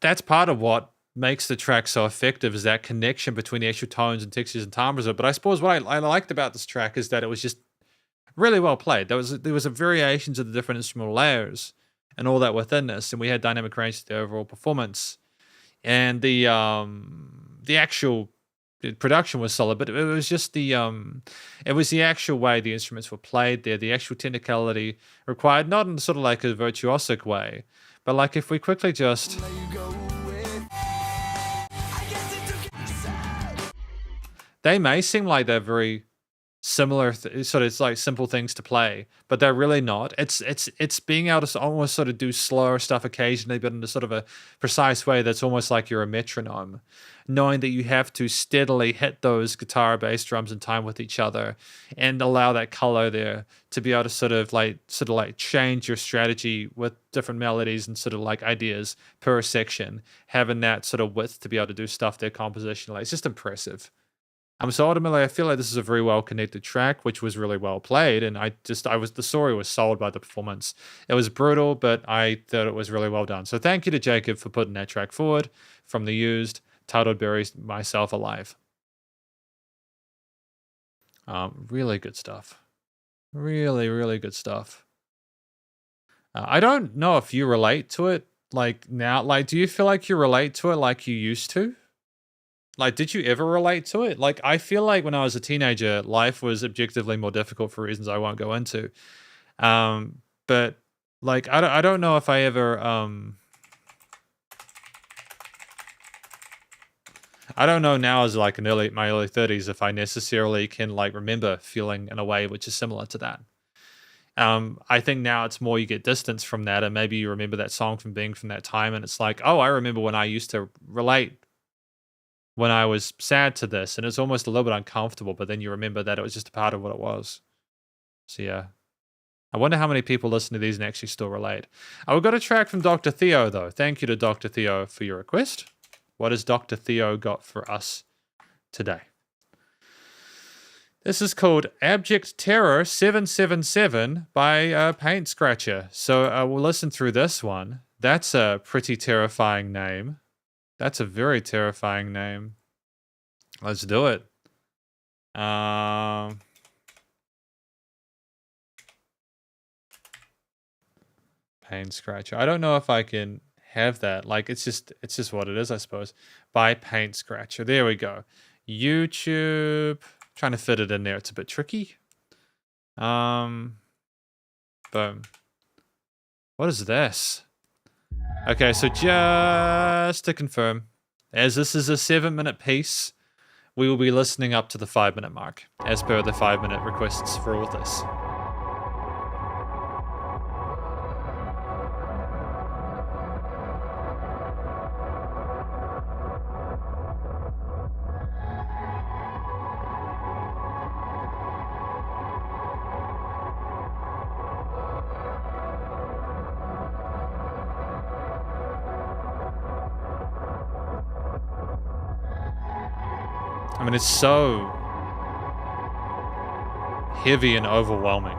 that's part of what makes the track so effective, is that connection between the actual tones and textures and timbres of it. But I suppose what I liked about this track is that it was just really well played. There was a variations of the different instrumental layers and all that within this, and we had dynamic range to the overall performance, and the actual production was solid. But it was just the actual way the instruments were played there, the actual technicality required, not in sort of like a virtuosic way, but like if we quickly just they may seem like they're very similar sort of, it's like simple things to play, but they're really not. It's being able to almost sort of do slower stuff occasionally, but in a sort of a precise way that's almost like you're a metronome, knowing that you have to steadily hit those guitar, bass, drums in time with each other, and allow that color there to be able to sort of like change your strategy with different melodies and sort of like ideas per section, having that sort of width to be able to do stuff there compositionally. It's just impressive. So ultimately, I feel like this is a very well connected track, which was really well played, and the story was sold by the performance. It was brutal, but I thought it was really well done. So thank you to Jacob for putting that track forward from the used, titled "Bury Myself Alive." Really good stuff. Really, really good stuff. I don't know if you relate to it like now. Like, do you feel like you relate to it like you used to? Like, did you ever relate to it? Like, I feel like when I was a teenager, life was objectively more difficult for reasons I won't go into. But like, I don't know if I ever, I don't know now as like my early 30s if I necessarily can like remember feeling in a way which is similar to that. I think now it's more you get distance from that, and maybe you remember that song from being from that time, and it's like, oh, I remember when I used to relate when I was sad to this, and it's almost a little bit uncomfortable, but then you remember that it was just a part of what it was. So yeah. I wonder how many people listen to these and actually still relate. We got a track from Dr. Theo, though. Thank you to Dr. Theo for your request. What has Dr. Theo got for us today? This is called Abject Terror 777 by Paint Scratcher. So we'll listen through this one. That's a pretty terrifying name. That's a very terrifying name. Let's do it. Pain Scratcher. I don't know if I can have that. Like, it's just what it is, I suppose. By Paint Scratcher. There we go. YouTube. Trying to fit it in there. It's a bit tricky. Boom. What is this? Okay, so just to confirm, as this is a 7-minute piece, we will be listening up to the 5-minute mark, as per the 5-minute requests for all this. I mean, it's so heavy and overwhelming.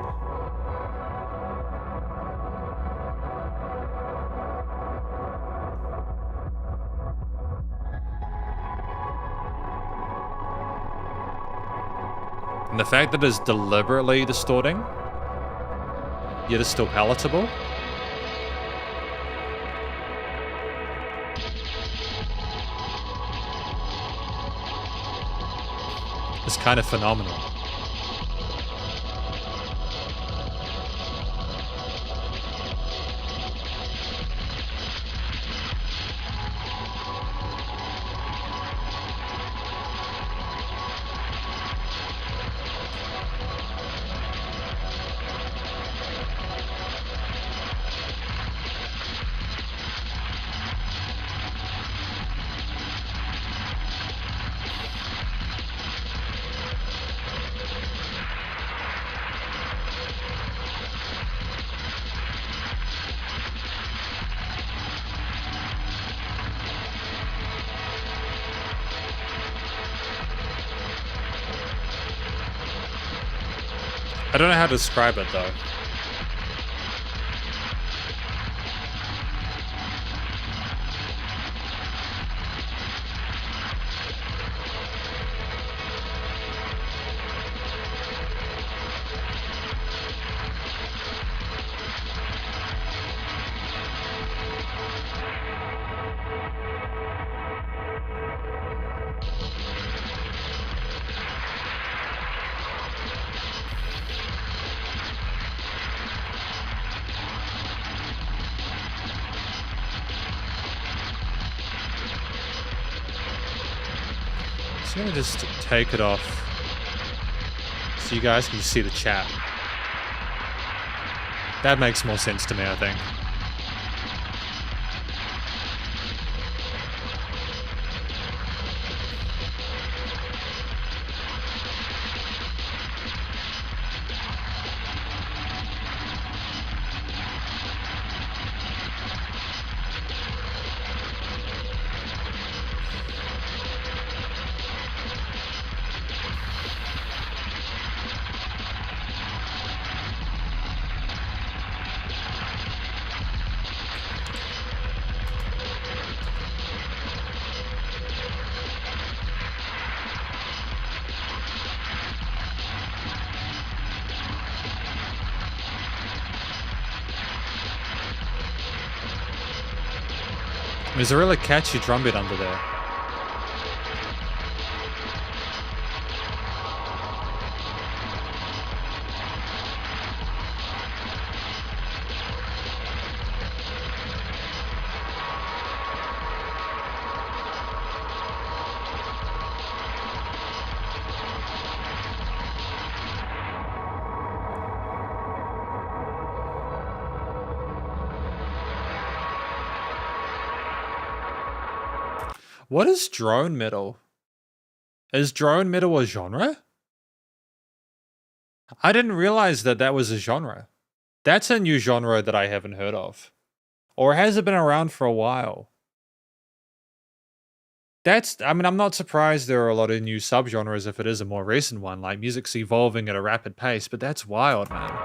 And the fact that it's deliberately distorting, yet it's still palatable. It's kind of phenomenal. I don't know how to describe it though. I'm gonna just take it off so you guys can just see the chat. That makes more sense to me, I think. There's a really catchy drum beat under there. What is drone metal? Is drone metal a genre? I didn't realize that that was a genre. That's a new genre that I haven't heard of. Or has it been around for a while? I mean, I'm not surprised there are a lot of new subgenres if it is a more recent one, like music's evolving at a rapid pace, but that's wild, man.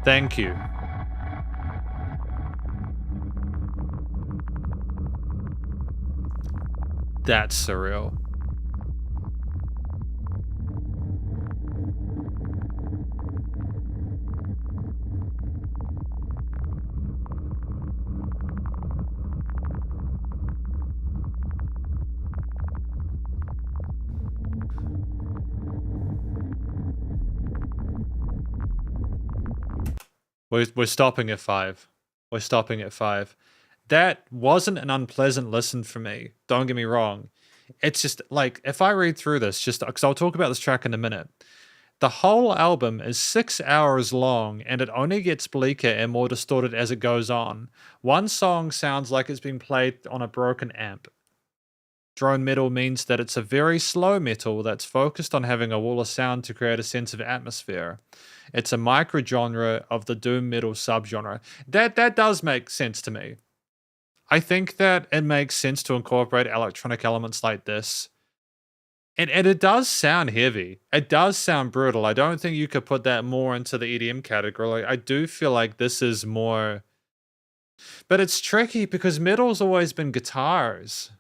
Thank you. That's surreal. We're stopping at 5. We're stopping at 5. That wasn't an unpleasant listen for me. Don't get me wrong. It's just like, if I read through this, just because I'll talk about this track in a minute. The whole album is 6 hours long and it only gets bleaker and more distorted as it goes on. One song sounds like it's been played on a broken amp. Drone metal means that it's a very slow metal that's focused on having a wall of sound to create a sense of atmosphere. It's a micro-genre of the doom metal subgenre. That does make sense to me. I think that it makes sense to incorporate electronic elements like this. And it does sound heavy. It does sound brutal. I don't think you could put that more into the EDM category. I do feel like this is more... But it's tricky because metal's always been guitars.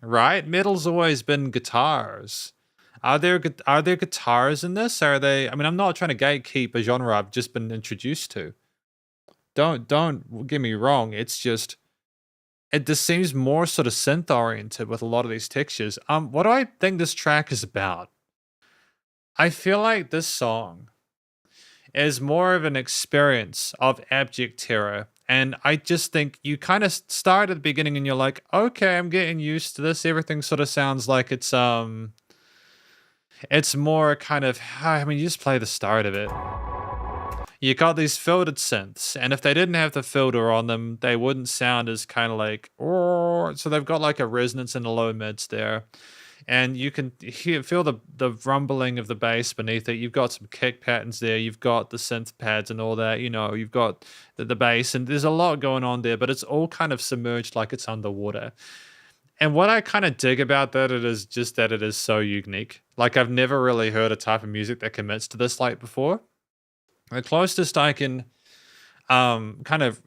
Right? Metal's always been guitars. Are there guitars in this? Are they... I mean, I'm not trying to gatekeep a genre I've just been introduced to. Don't get me wrong. It's just... It just seems more sort of synth-oriented with a lot of these textures. What do I think this track is about? I feel like this song is more of an experience of abject terror. And I just think you kind of start at the beginning and you're like, okay, I'm getting used to this. Everything sort of sounds like it's more kind of, I mean, you just play the start of it. You got these filtered synths, and if they didn't have the filter on them, they wouldn't sound as kind of like, oh, so they've got like a resonance in the low mids there. And you can feel the rumbling of the bass beneath it. You've got some kick patterns there. You've got the synth pads and all that. You know, you've got the bass, and there's a lot going on there, but it's all kind of submerged like it's underwater. And what I kind of dig about that, it is just that it is so unique. Like, I've never really heard a type of music that commits to this like before. The closest I can kind of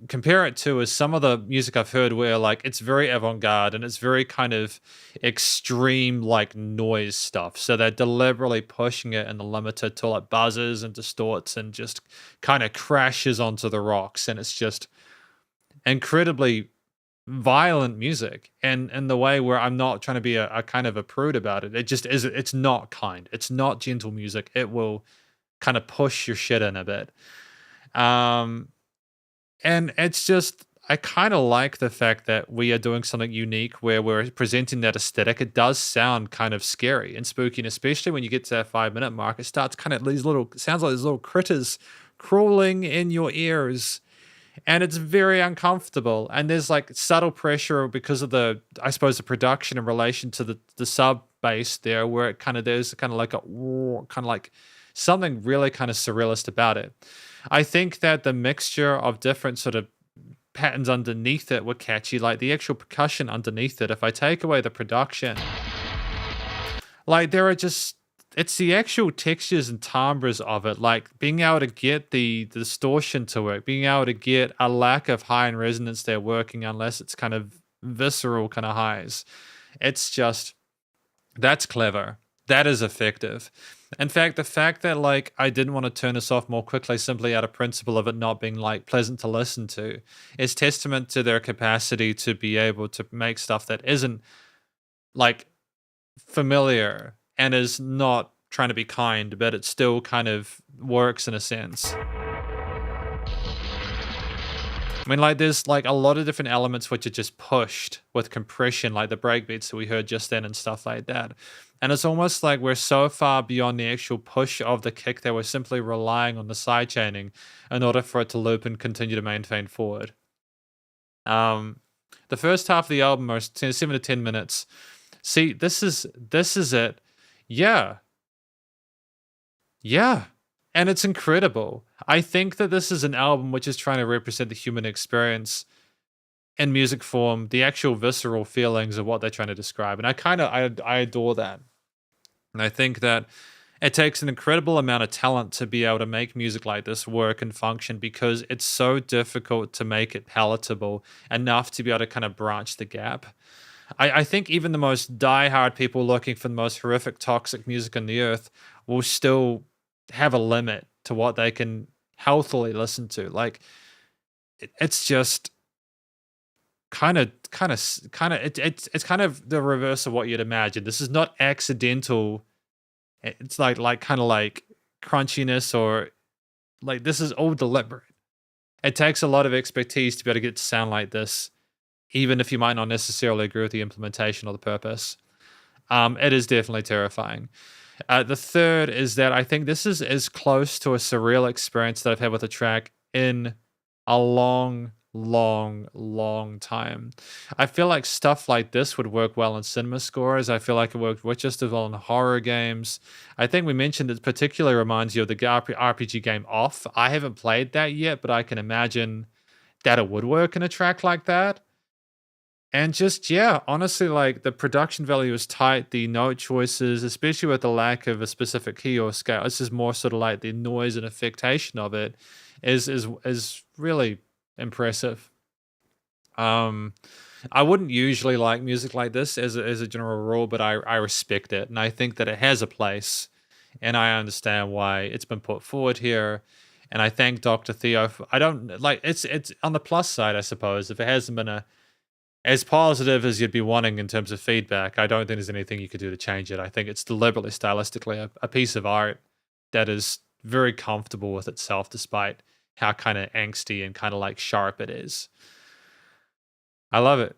compare it to is some of the music I've heard where like it's very avant-garde and it's very kind of extreme like noise stuff. So they're deliberately pushing it in the limiter till it buzzes and distorts and just kind of crashes onto the rocks, and it's just incredibly violent music, and in the way where I'm not trying to be a kind of a prude about it. It just is. It's not kind. It's not gentle music. It will kind of push your shit in a bit. Um, and it's just, I kind of like the fact that we are doing something unique where we're presenting that aesthetic. It does sound kind of scary and spooky, and especially when you get to that 5 minute mark, it starts kind of these little, sounds like these little critters crawling in your ears, and it's very uncomfortable. And there's like subtle pressure because of the, I suppose, the production in relation to the sub bass there, where it kind of, there's kind of like a kind of like something really kind of surrealist about it. I think that the mixture of different sort of patterns underneath it were catchy, like the actual percussion underneath it. If I take away the production, like there are just, it's the actual textures and timbres of it, like being able to get the distortion to work, being able to get a lack of high in resonance there working, unless it's kind of visceral kind of highs. It's just, that's clever. That is effective. In fact, the fact that like I didn't want to turn this off more quickly simply out of principle of it not being like pleasant to listen to is testament to their capacity to be able to make stuff that isn't like familiar and is not trying to be kind, but it still kind of works in a sense. I mean, like, there's like a lot of different elements which are just pushed with compression, like the breakbeats that we heard just then and stuff like that. And it's almost like we're so far beyond the actual push of the kick that we're simply relying on the side chaining in order for it to loop and continue to maintain forward. The first half of the album are 7 to 10 minutes. See, this is it. Yeah. Yeah. And it's incredible. I think that this is an album which is trying to represent the human experience in music form, the actual visceral feelings of what they're trying to describe. And I adore that. And I think that it takes an incredible amount of talent to be able to make music like this work and function, because it's so difficult to make it palatable enough to be able to kind of branch the gap. I think even the most diehard people looking for the most horrific, toxic music on the earth will still have a limit to what they can healthily listen to. Like, it's just it's kind of the reverse of what you'd imagine. This is not accidental. It's like kind of like crunchiness, or like this is all deliberate. It takes a lot of expertise to be able to get it to sound like this, even if you might not necessarily agree with the implementation or the purpose. It is definitely terrifying. The third is that I think this is as close to a surreal experience that I've had with a track in a long time. I feel like stuff like this would work well in cinema scores. I feel like it worked just as well in horror games. I think we mentioned it particularly reminds you of the RPG game Off. I haven't played that yet, but I can imagine that it would work in a track like that. And just, yeah, honestly, like the production value is tight. The note choices, especially with the lack of a specific key or scale, this is more sort of like the noise and affectation of it is really impressive. I wouldn't usually like music like this as a general rule, but I respect it, and I think that it has a place, and I understand why it's been put forward here. And I thank Dr. Theo. I don't like it's on the plus side, I suppose. If it hasn't been as positive as you'd be wanting in terms of feedback, I don't think there's anything you could do to change it. I think it's deliberately stylistically a piece of art that is very comfortable with itself, despite how kind of angsty and kind of like sharp it is. I love it.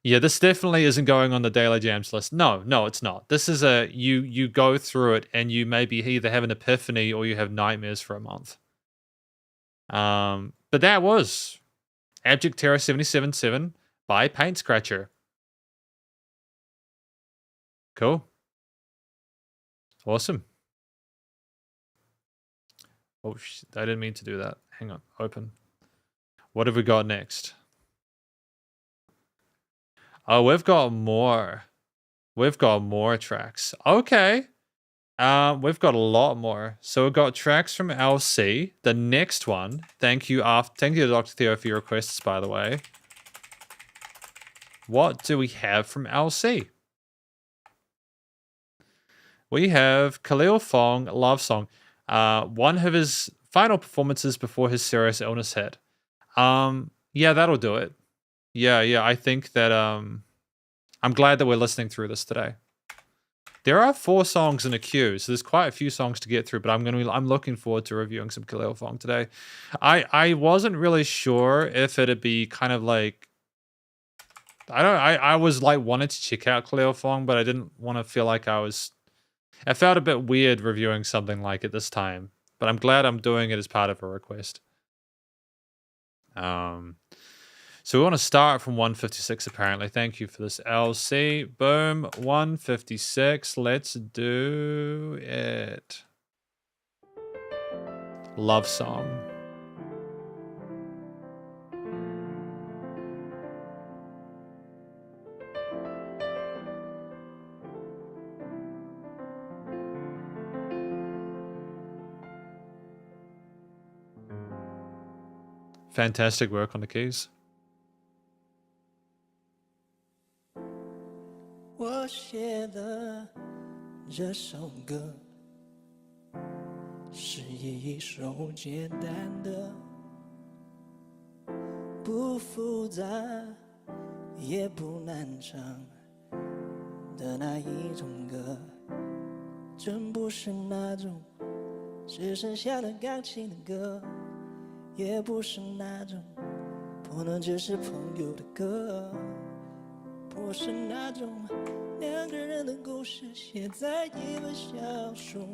Yeah, this definitely isn't going on the Daily Jams list. No, it's not. This is you go through it and you maybe either have an epiphany or you have nightmares for a month. But that was Abject Terror 77.7 by Paint Scratcher. Cool. Awesome. Oh, I didn't mean to do that. Hang on. Open. What have we got next? Oh, we've got more. We've got more tracks. Okay. We've got a lot more. So we've got tracks from LC. The next one. Thank you, Dr. Theo, for your requests, by the way. What do we have from LC? We have Khalil Fong, Love Song. One of his final performances before his serious illness hit. Yeah, that'll do it. Yeah, I think that I'm glad that we're listening through this today. There are 4 songs in a queue, so there's quite a few songs to get through, but I'm looking forward to reviewing some Khalil Fong today. I wasn't really sure if it'd be kind of like I was like wanted to check out Khalil Fong, but I didn't want to feel like I felt a bit weird reviewing something like it this time. But I'm glad I'm doing it as part of a request. So we want to start from 156 apparently. Thank you for this, LC. Boom, 156. Let's do it. Love Song. Fantastic work on the keys. 我写的这首歌是一首简单的，不复杂也不难唱的那一种歌，真不是那种只剩下了钢琴的歌，也不是那种不能只是朋友的歌，不是那种两个人的故事写在一本小说，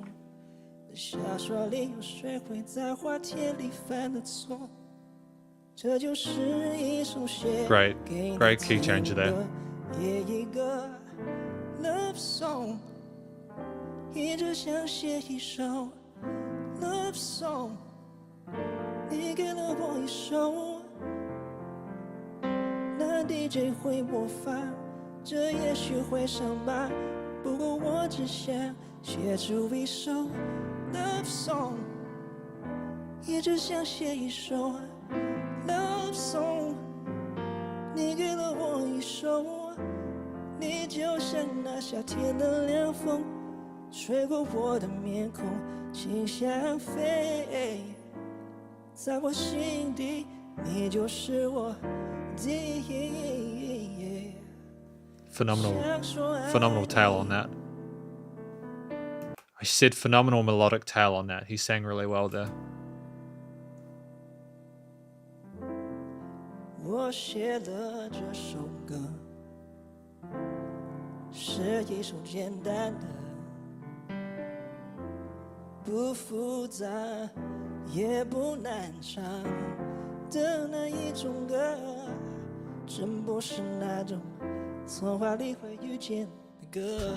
小说里有谁会在花田里犯的错？这就是一首写 Great key change there. 也一个 love song， 一直想写一首 love song， 你给了我一首，那 DJ 会播放，这也许会伤疤，不过我只想写出一首 love song， 一直想写一首 love song， 你给了我一首，你就像那夏天的凉风，吹过我的面孔，轻像飞，在我心底，你就是我第一。Phenomenal tail on that. I said phenomenal melodic tail on that. He sang really well there. 我写的这首歌是一首简单的，不复杂也不难唱的那一种歌，真不是那种童话里会遇见的歌，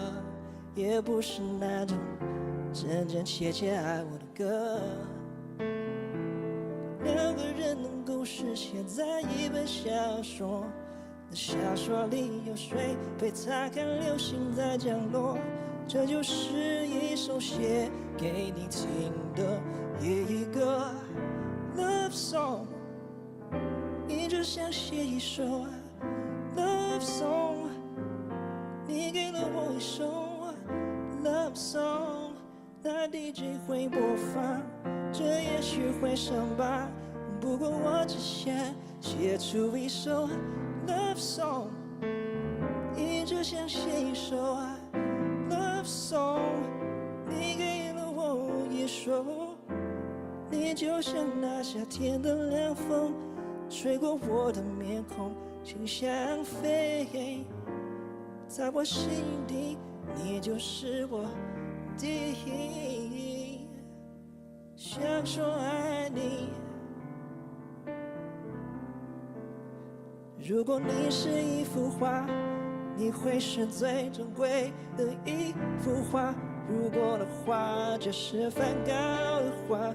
也不是那种真真切切爱我的歌，两个人的故事写在一本小说，那小说里有谁陪他看流星在降落，这就是一首写给你听的一个 love song， 一直想写一首 love song， 你给了我一首 love song， 那 DJ 会播放，这也许会伤疤，不过我只想写出一首 love song， 一直想写一首 love song， 你给了我一首，你就像那夏天的凉风，吹过我的面孔，轻像飞，在我心底，你就是我第一，想说爱你。如果你是一幅画，你会是最珍贵的一幅画。如果的话，这是梵高的画，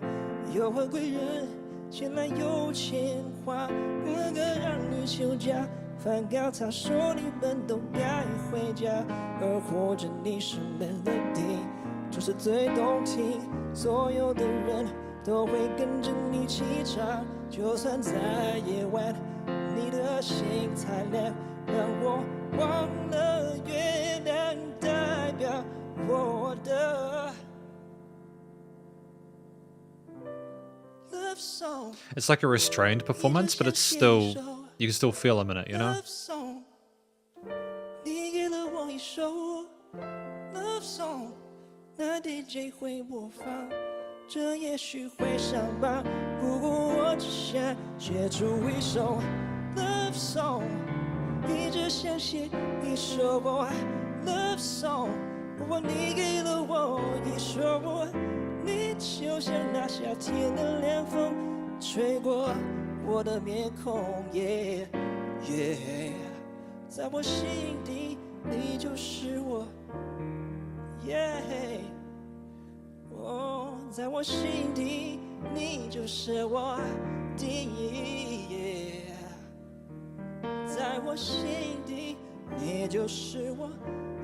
有何贵人前来有钱花，那个让你休假。梵高他说你们都该回家，而或者你是 melody，就是最动听，所有的人都会跟着你起唱，就算在夜晚，你的心太亮，让我忘了月亮代表我的 love song。 It's like a restrained performance, but it's still, you can still feel him in it, you know? Love song， 你给了我一首 love song， 那 DJ 会播放，这也许会上榜。不过我只想写出一首 love song， 一直想写一首 love song。如果你给了我一首，你就像那夏天的凉风，吹过我的面孔。Yeah, yeah， 在我心底，你就是我。Yeah， 哦，在我心底，你就是我的。Yeah， 在我心底，你就是我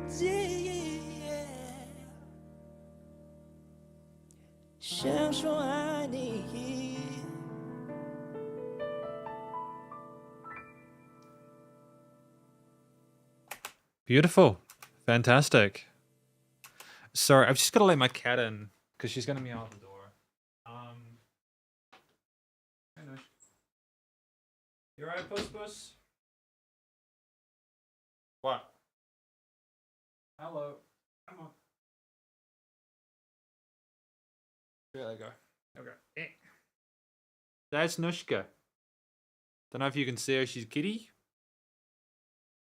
的。想说爱你。Beautiful. Fantastic. Sorry, I've just got to let my cat in because she's going to meow out the door. Hey, Nush. You alright, Puss? What? Hello. Come on. There they go. Okay. That's Nushka. Don't know if you can see her. She's kitty.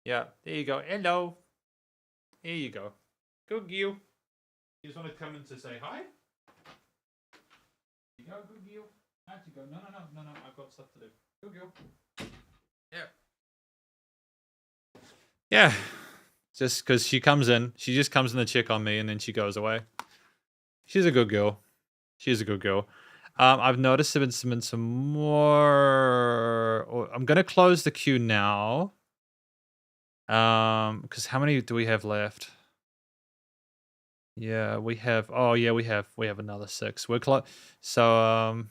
Yeah, there you go. Hello. There you go. Good girl. You just want to come in to say hi? There you go, good girl. Out you go. No. I've got stuff to do. Good girl. Yeah. Yeah. Just because she comes in, she just comes in to check on me and then she goes away. She's a good girl. She's a good girl. I've noticed there has been some more. I'm going to close the queue now. Because how many do we have left? Yeah, we have. Oh, yeah, we have another 6. We're close. So,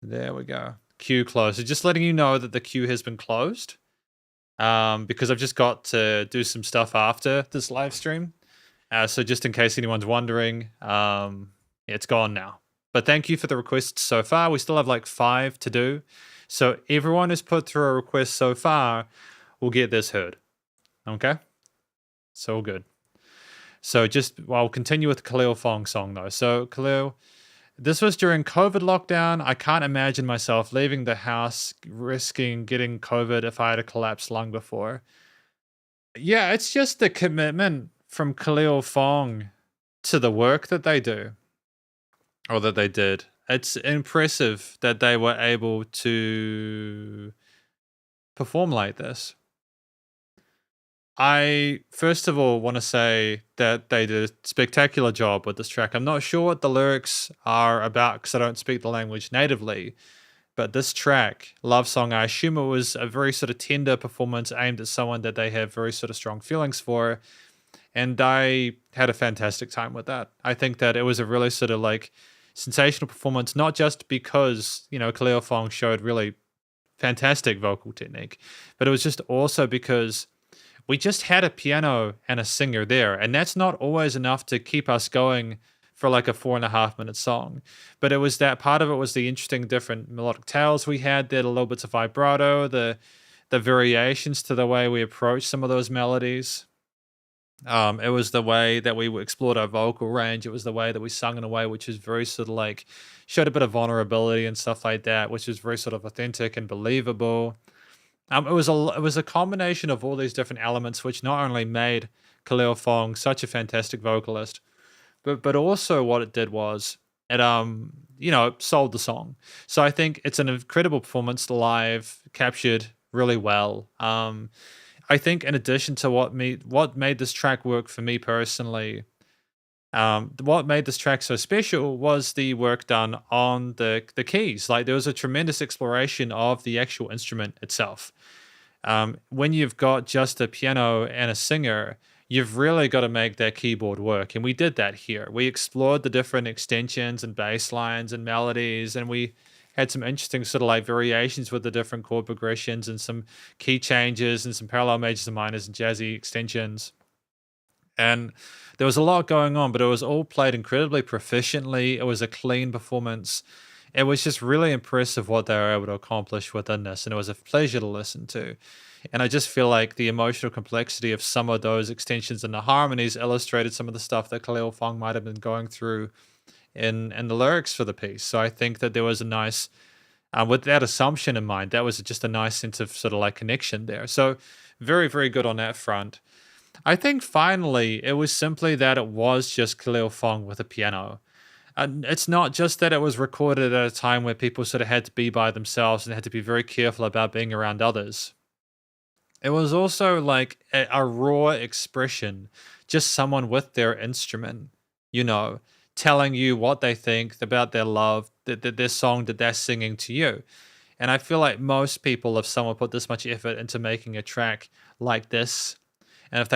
there we go. Queue closed. So just letting you know that the queue has been closed. Because I've just got to do some stuff after this live stream. So just in case anyone's wondering, it's gone now. But thank you for the requests so far. We still have like 5 to do. So everyone who's put through a request so far will get this heard. Okay? So all good. So I'll continue with the Khalil Fong song though. So Khalil, this was during COVID lockdown. I can't imagine myself leaving the house, risking getting COVID if I had a collapsed lung before. Yeah, it's just the commitment from Khalil Fong to the work that they do, or that they did. It's impressive that they were able to perform like this. I, first of all, want to say that they did a spectacular job with this track. I'm not sure what the lyrics are about because I don't speak the language natively. But this track, Love Song, I assume it was a very sort of tender performance aimed at someone that they have very sort of strong feelings for. And I had a fantastic time with that. I think that it was a really sort of like sensational performance, not just because, Khalil Fong showed really fantastic vocal technique, but it was just also because we just had a piano and a singer there, and that's not always enough to keep us going for like a 4.5-minute song. But it was that part of it was the interesting different melodic tails we had, the little bits of vibrato, the variations to the way we approach some of those melodies. It was the way that we explored our vocal range. It was the way that we sung in a way which is very sort of like showed a bit of vulnerability and stuff like that, which is very sort of authentic and believable. It was a combination of all these different elements, which not only made Khalil Fong such a fantastic vocalist, but also what it did was it sold the song. So I think it's an incredible performance live, captured really well. I think in addition to what made this track work for me personally, What made this track so special was the work done on the keys. Like there was a tremendous exploration of the actual instrument itself. When you've got just a piano and a singer, you've really got to make that keyboard work. And we did that here. We explored the different extensions and bass lines and melodies, and we had some interesting sort of like variations with the different chord progressions and some key changes and some parallel majors and minors and jazzy extensions. And there was a lot going on, but it was all played incredibly proficiently. It was a clean performance. It was just really impressive what they were able to accomplish within this, and it was a pleasure to listen to. And I just feel like the emotional complexity of some of those extensions and the harmonies illustrated some of the stuff that Khalil Fong might have been going through in the lyrics for the piece. So I think that there was a nice, with that assumption in mind, that was just a nice sense of sort of like connection there. So very, very good on that front. I think finally it was simply that it was just Khalil Fong with a piano. And it's not just that it was recorded at a time where people sort of had to be by themselves and had to be very careful about being around others. It was also like a raw expression, just someone with their instrument, you know, telling you what they think about their love, their song that they're singing to you. And I feel like most people, if someone put this much effort into making a track like this, and if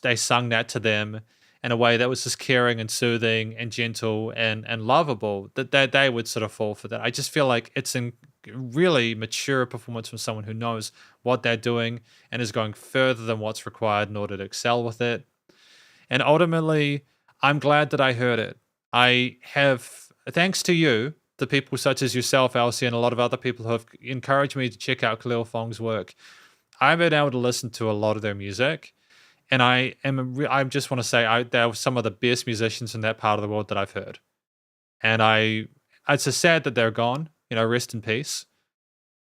they sung that to them in a way that was just caring and soothing and gentle and lovable, that they would sort of fall for that. I just feel like it's a really mature performance from someone who knows what they're doing and is going further than what's required in order to excel with it. And ultimately, I'm glad that I heard it. I have, thanks to you, the people such as yourself, Elsie, and a lot of other people who have encouraged me to check out Khalil Fong's work, I've been able to listen to a lot of their music. And I just want to say they're some of the best musicians in that part of the world that I've heard. And it's a sad that they're gone, you know, rest in peace.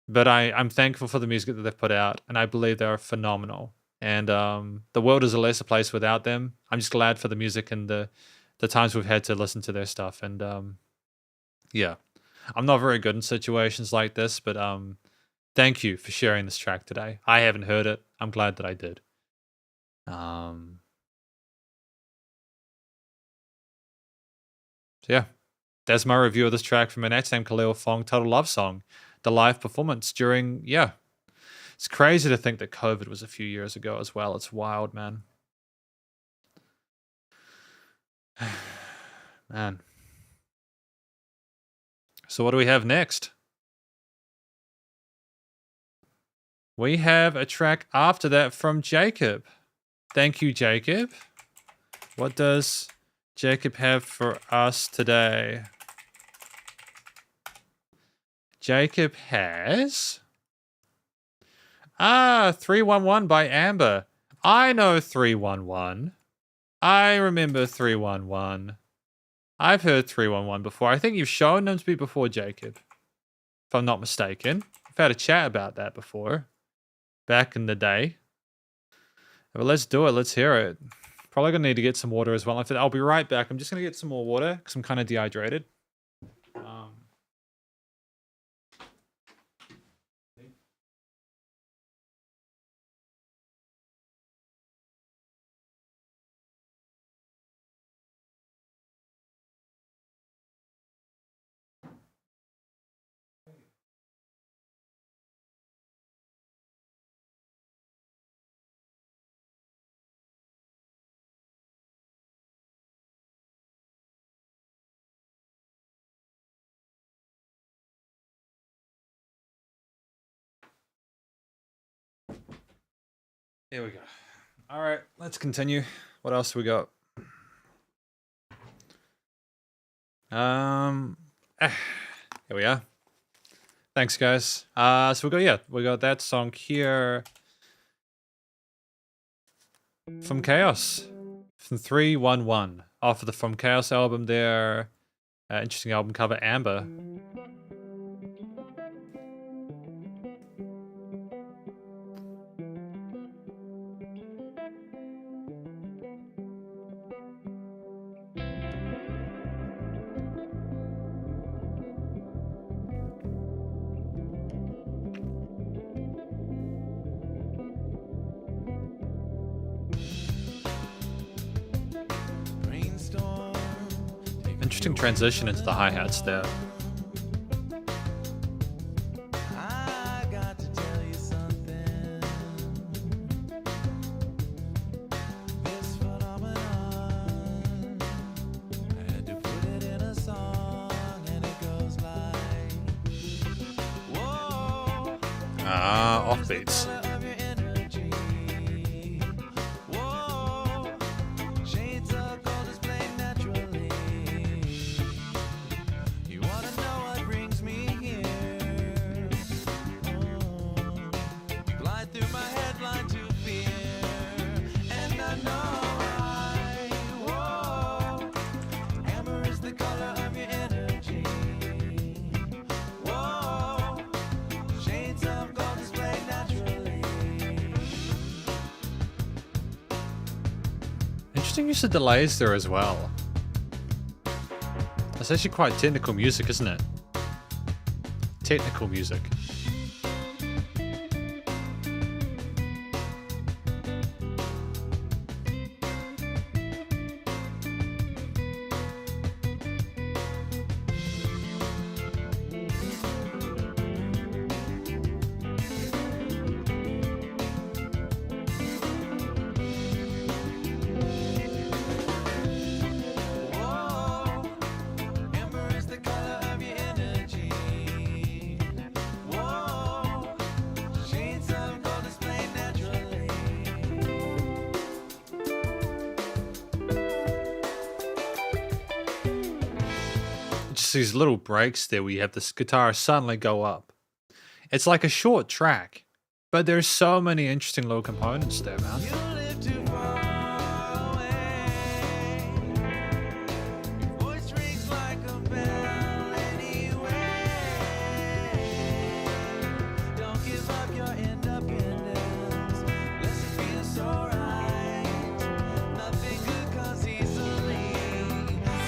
But I'm thankful for the music that they've put out, and I believe they're phenomenal. And the world is a lesser place without them. I'm just glad for the music and the times we've had to listen to their stuff. And yeah, I'm not very good in situations like this, but thank you for sharing this track today. I haven't heard it. I'm glad that I did. So yeah, that's my review of this track from an Name Khalil Fong Total Love Song, the live performance during, yeah. It's crazy to think that COVID was a few years ago as well. It's wild, man. Man. So what do we have next? We have a track after that from Jacob. Thank you, Jacob. What does Jacob have for us today? Jacob has 311 by Amber. I know 311. I remember 311. I've heard 311 before. I think you've shown them to me before, Jacob, if I'm not mistaken. I've had a chat about that before, back in the day. But let's do it. Let's hear it. Probably gonna need to get some water as well. I'll be right back. I'm just gonna get some more water because I'm kind of dehydrated. Here we go. All right, let's continue. What else we got? Here we are. Thanks, guys. So we got that song here from Chaos, from 311, off of the From Chaos album there. Interesting album cover, Amber. Brainstorm Interesting transition into the hi-hats there. I got to tell you something. This phenomenon, I had to put it in a song, and it goes like, whoa, Ah, offbeats. color of your energy. Whoa, shades of gold displayed naturally. You wanna know what brings me here? Glide through my headline to fear, and I know whoa, amber is the color of your energy. Whoa, shades of gold displayed naturally. Interesting use of delays there as well. That's actually quite technical music, isn't it? Technical music. Whoa, amber is the color of your energy. Whoa, shades of gold displayed naturally. Just these little breaks there where you have this guitar suddenly go up. It's like a short track, but there's so many interesting little components there, man. You live too far away. Your voice rings like a bell anyway. Don't give up your independence. Let's feel so right. Nothing good comes easily.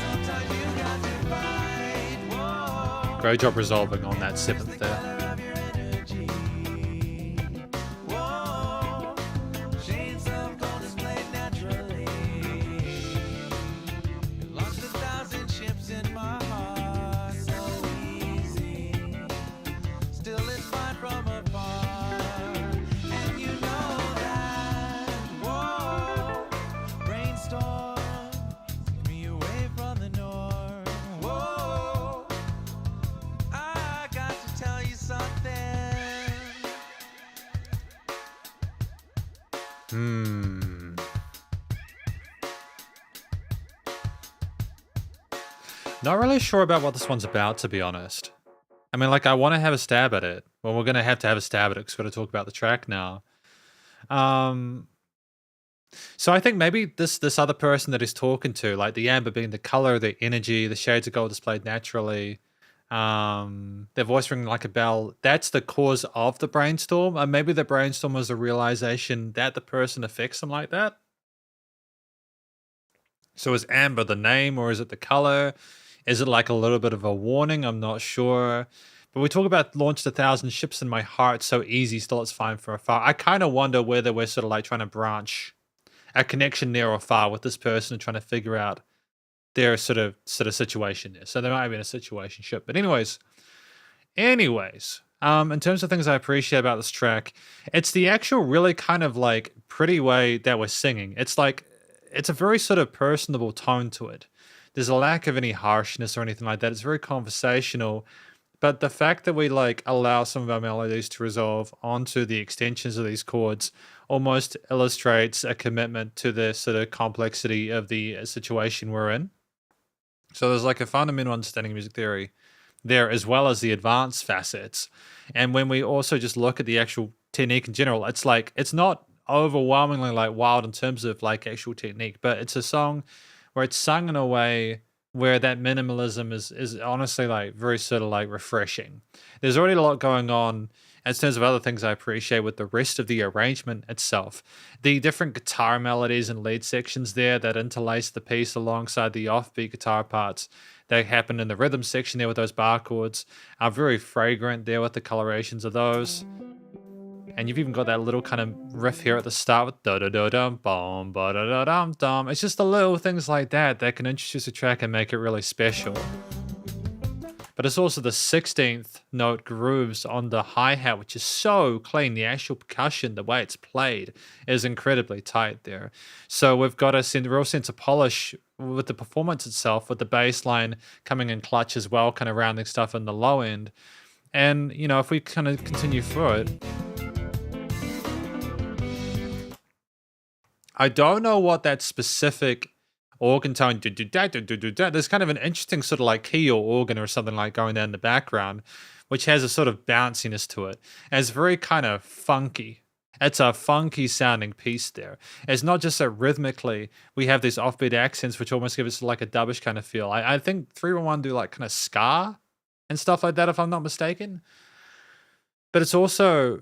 Sometimes you got to fight. Whoa. Great job resolving on that seventh there. Color of your energy. Whoa, shades of gold displayed naturally. You launched 1,000 ships in my heart, so easy. Still it's fine from afar, and you know that. Whoa, brainstorm, take me away from the norm. Whoa, I got to tell you something. Not really sure about what this one's about, to be honest. I mean, like, I want to have a stab at it. Well, we're going to have a stab at it because we're going to talk about the track now. So I think maybe this other person that he's talking to, like the amber being the color, the energy, the shades of gold displayed naturally, their voice ringing like a bell, that's the cause of the brainstorm. And maybe the brainstorm was a realization that the person affects them like that. So is amber the name or is it the color? Is it like a little bit of a warning? I'm not sure. But we talk about launched 1,000 ships in my heart, so easy, still it's fine for afar. I kind of wonder whether we're sort of like trying to branch a connection near or far with this person and trying to figure out their sort of situation there. So there might have been a situationship. But anyways, in terms of things I appreciate about this track, it's the actual really kind of like pretty way that we're singing. It's like, it's a very sort of personable tone to it. There's a lack of any harshness or anything like that. It's very conversational. But the fact that we like allow some of our melodies to resolve onto the extensions of these chords almost illustrates a commitment to the sort of complexity of the situation we're in. So there's like a fundamental understanding of music theory there, as well as the advanced facets. And when we also just look at the actual technique in general, it's like, it's not overwhelmingly like wild in terms of like actual technique, but it's a song where it's sung in a way where that minimalism is honestly like very sort of like refreshing. There's already a lot going on in terms of other things I appreciate with the rest of the arrangement itself. The different guitar melodies and lead sections there that interlace the piece alongside the offbeat guitar parts that happen in the rhythm section there with those bar chords are very fragrant there with the colorations of those. And you've even got that little kind of riff here at the start with da da da dum bum ba da da dum dum. It's just the little things like that that can introduce a track and make it really special. But it's also the 16th note grooves on the hi-hat, which is so clean. The actual percussion, the way it's played, is incredibly tight there. So we've got a real sense of polish with the performance itself, with the bass line coming in clutch as well, kind of rounding stuff in the low end. And, you know, if we kind of continue through it, I don't know what that specific organ tone, there's kind of an interesting sort of like key or organ or something like going there in the background, which has a sort of bounciness to it. And it's very kind of funky. It's a funky sounding piece there. It's not just that rhythmically we have these offbeat accents, which almost give us like a dubbish kind of feel. I think 311 do like kind of ska and stuff like that, if I'm not mistaken. But it's also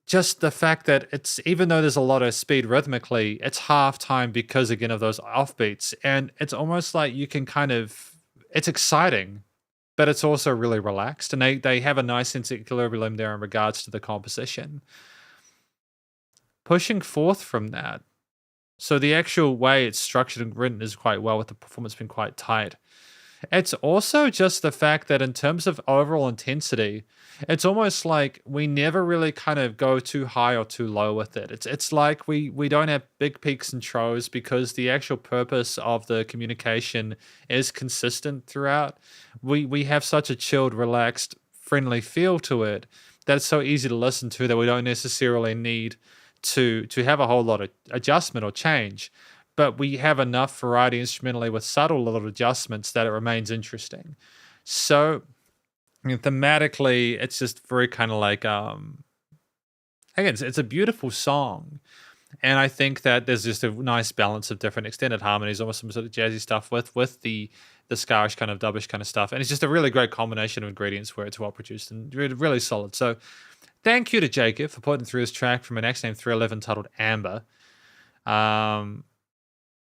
just the fact that it's, even though there's a lot of speed rhythmically, it's half time because again of those offbeats. And it's almost like you can kind of, it's exciting, but it's also really relaxed. And they have a nice sense of equilibrium there in regards to the composition. Pushing forth from that, so the actual way it's structured and written is quite well, with the performance being quite tight. It's also just the fact that in terms of overall intensity, it's almost like we never really kind of go too high or too low with it. It's like we don't have big peaks and troughs because the actual purpose of the communication is consistent throughout. We have such a chilled, relaxed, friendly feel to it that it's so easy to listen to that we don't necessarily need to have a whole lot of adjustment or change. But we have enough variety instrumentally with subtle little adjustments that it remains interesting. So, I mean, thematically, it's just very kind of like, again, it's a beautiful song. And I think that there's just a nice balance of different extended harmonies, almost some sort of jazzy stuff with the scarish kind of dubbish kind of stuff. And it's just a really great combination of ingredients where it's well produced and really solid. So thank you to Jacob for putting through this track from an X Name 311 titled Amber.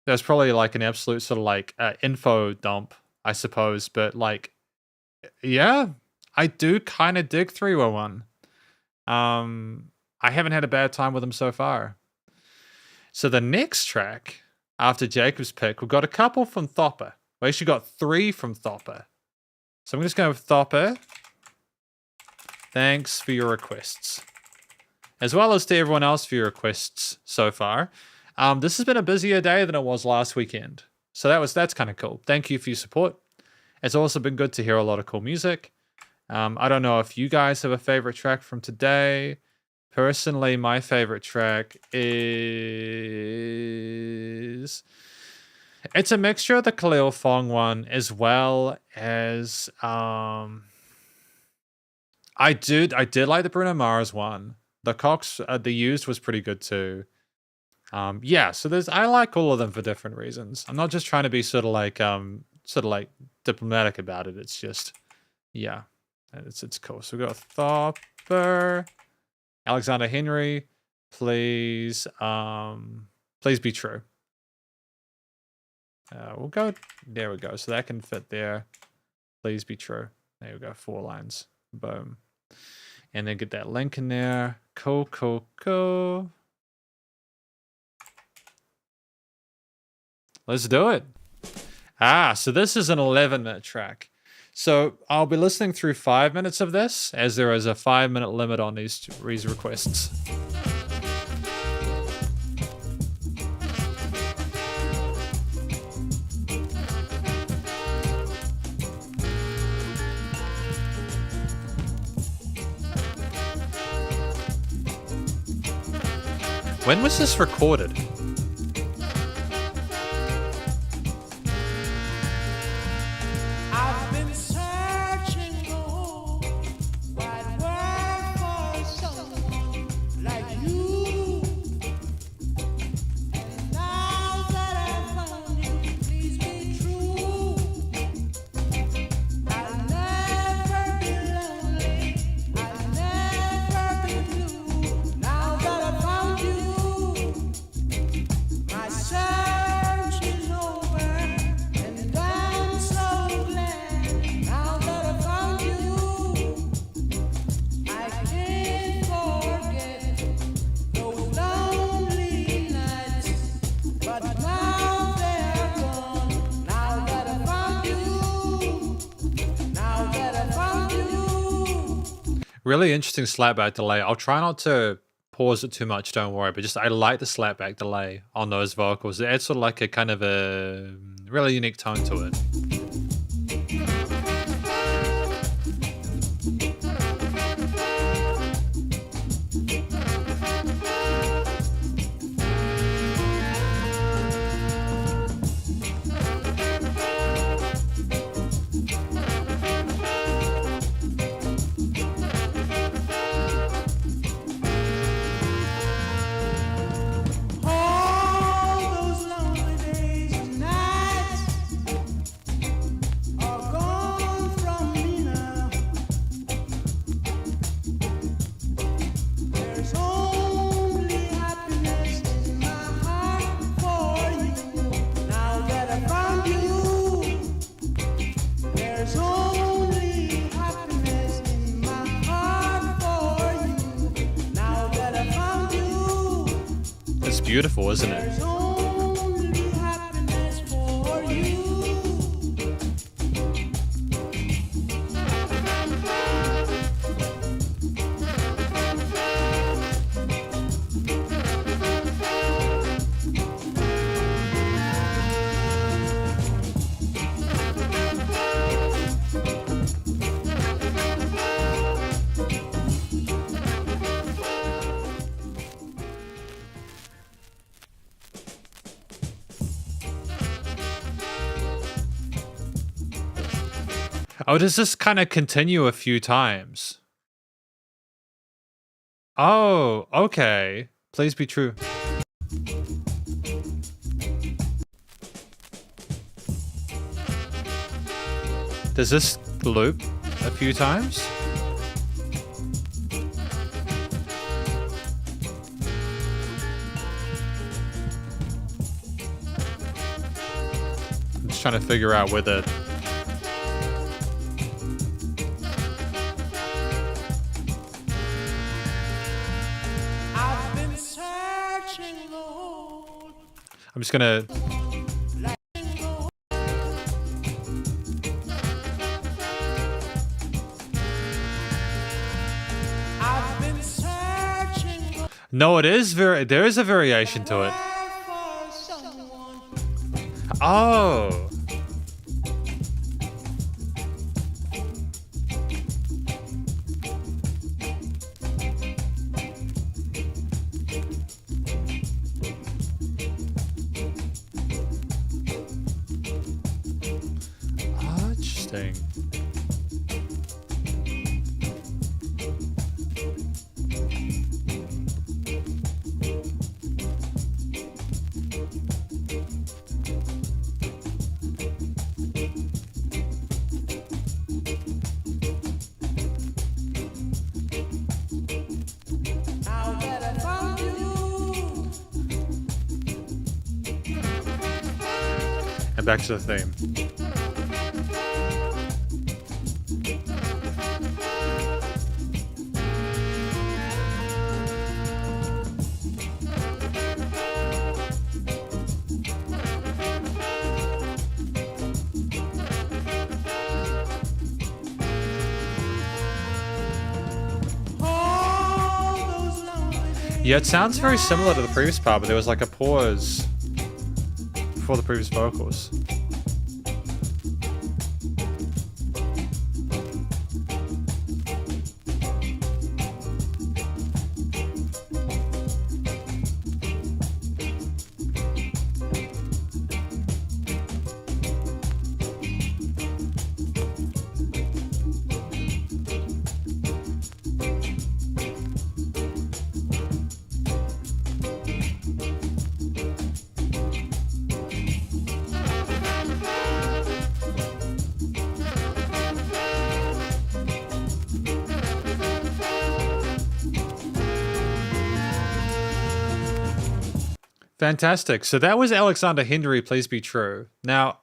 There's probably like an absolute sort of like info dump, I suppose. But like, yeah, I do kind of dig 311. I haven't had a bad time with them so far. So the next track after Jacob's pick, we've got a couple from Thopper. We actually got 3 from Thopper. So I'm just going with Thopper. Thanks for your requests. As well as to everyone else for your requests so far. This has been a busier day than it was last weekend. So that's kind of cool. Thank you for your support. It's also been good to hear a lot of cool music. I don't know if you guys have a favorite track from today. Personally, my favorite track is... It's a mixture of the Khalil Fong one as well as... I did like the Bruno Mars one. The Cox, the Used was pretty good too. Yeah, so I like all of them for different reasons. I'm not just trying to be sort of like diplomatic about it. It's just, yeah, it's cool. So we got Thopper, Alexander Henry, please be true. We'll go, there we go. So that can fit there. Please be true. There we go, 4 lines. Boom. And then get that link in there. Cool. Let's do it. So this is an 11-minute track. So I'll be listening through 5 minutes of this, as there is a 5-minute limit on these requests. When was this recorded? I've been searching the wide world for someone like you. And now that I've found you, please be true. I'll never be lonely. I'll never be blue. Now that I found you. Really interesting slapback delay. I'll try not to pause it too much, don't worry, but just I like the slapback delay on those vocals. It adds sort of like a kind of a really unique tone to it. All those lonely days and nights are gone from me now. There's only happiness in my heart for you. Now that I found you, there's only happiness in my heart for you. Now that I found you, It's beautiful, isn't it? there's only happiness for you. Oh, does this kind of continue a few times? Oh, okay. Please be true. Does this loop a few times? I'm just trying to figure out whether... I've been searching, Lord. I'm just gonna... I've been searching, Lord, No, it is there is a variation to it. for someone. Oh. Oh, interesting. Now that I found you, And back to the theme. all those lonely days. Yeah, it sounds very similar to the previous part, but there was like a pause before the previous vocals. Fantastic. So that was Alexander Henry, Please Be True. Now,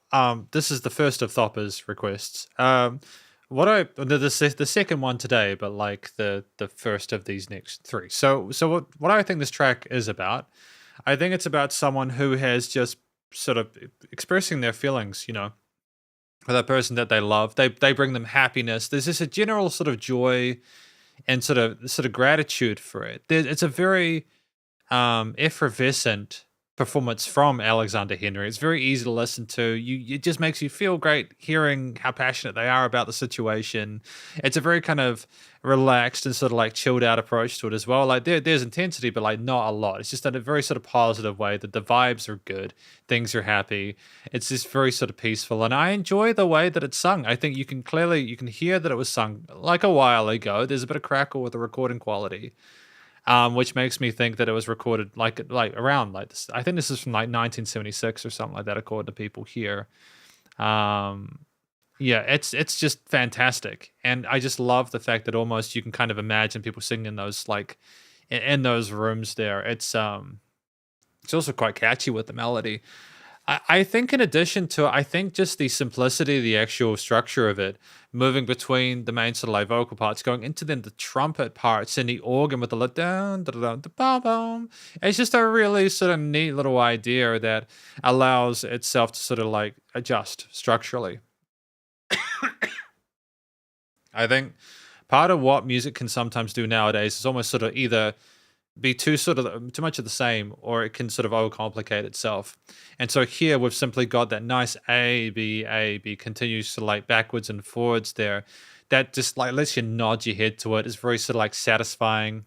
this is the first of Thopper's requests. The second one today, but like the first of these next three. So what I think this track is about, I think it's about someone who has just sort of expressing their feelings, you know, for that person that they love. They bring them happiness. There's just a general sort of joy and sort of gratitude for it. It's a very effervescent performance from Alexander Henry. It's very easy to listen to. It just makes you feel great hearing how passionate they are about the situation. It's a very kind of relaxed and sort of like chilled out approach to it as well. Like there's intensity, but like not a lot. It's just in a very sort of positive way that the vibes are good, things are happy. It's just very sort of peaceful, and I enjoy the way that it's sung. I think you can hear that it was sung like a while ago. There's a bit of crackle with the recording quality, which makes me think that it was recorded like around like this. I think this is from like 1976 or something like that, according to people here. Yeah, it's just fantastic, and I just love the fact that almost you can kind of imagine people singing in those like in those rooms there. It's also quite catchy with the melody. I think in addition to, I think just the simplicity, the actual structure of it, moving between the main sort of like vocal parts, going into then the trumpet parts and the organ with the down, da da da boom. It's just a really sort of neat little idea that allows itself to sort of like adjust structurally. I think part of what music can sometimes do nowadays is almost sort of either be too much of the same, or it can sort of overcomplicate itself. And so here we've simply got that nice A B continues to like backwards and forwards there. That just like lets you nod your head to it. It's very sort of like satisfying.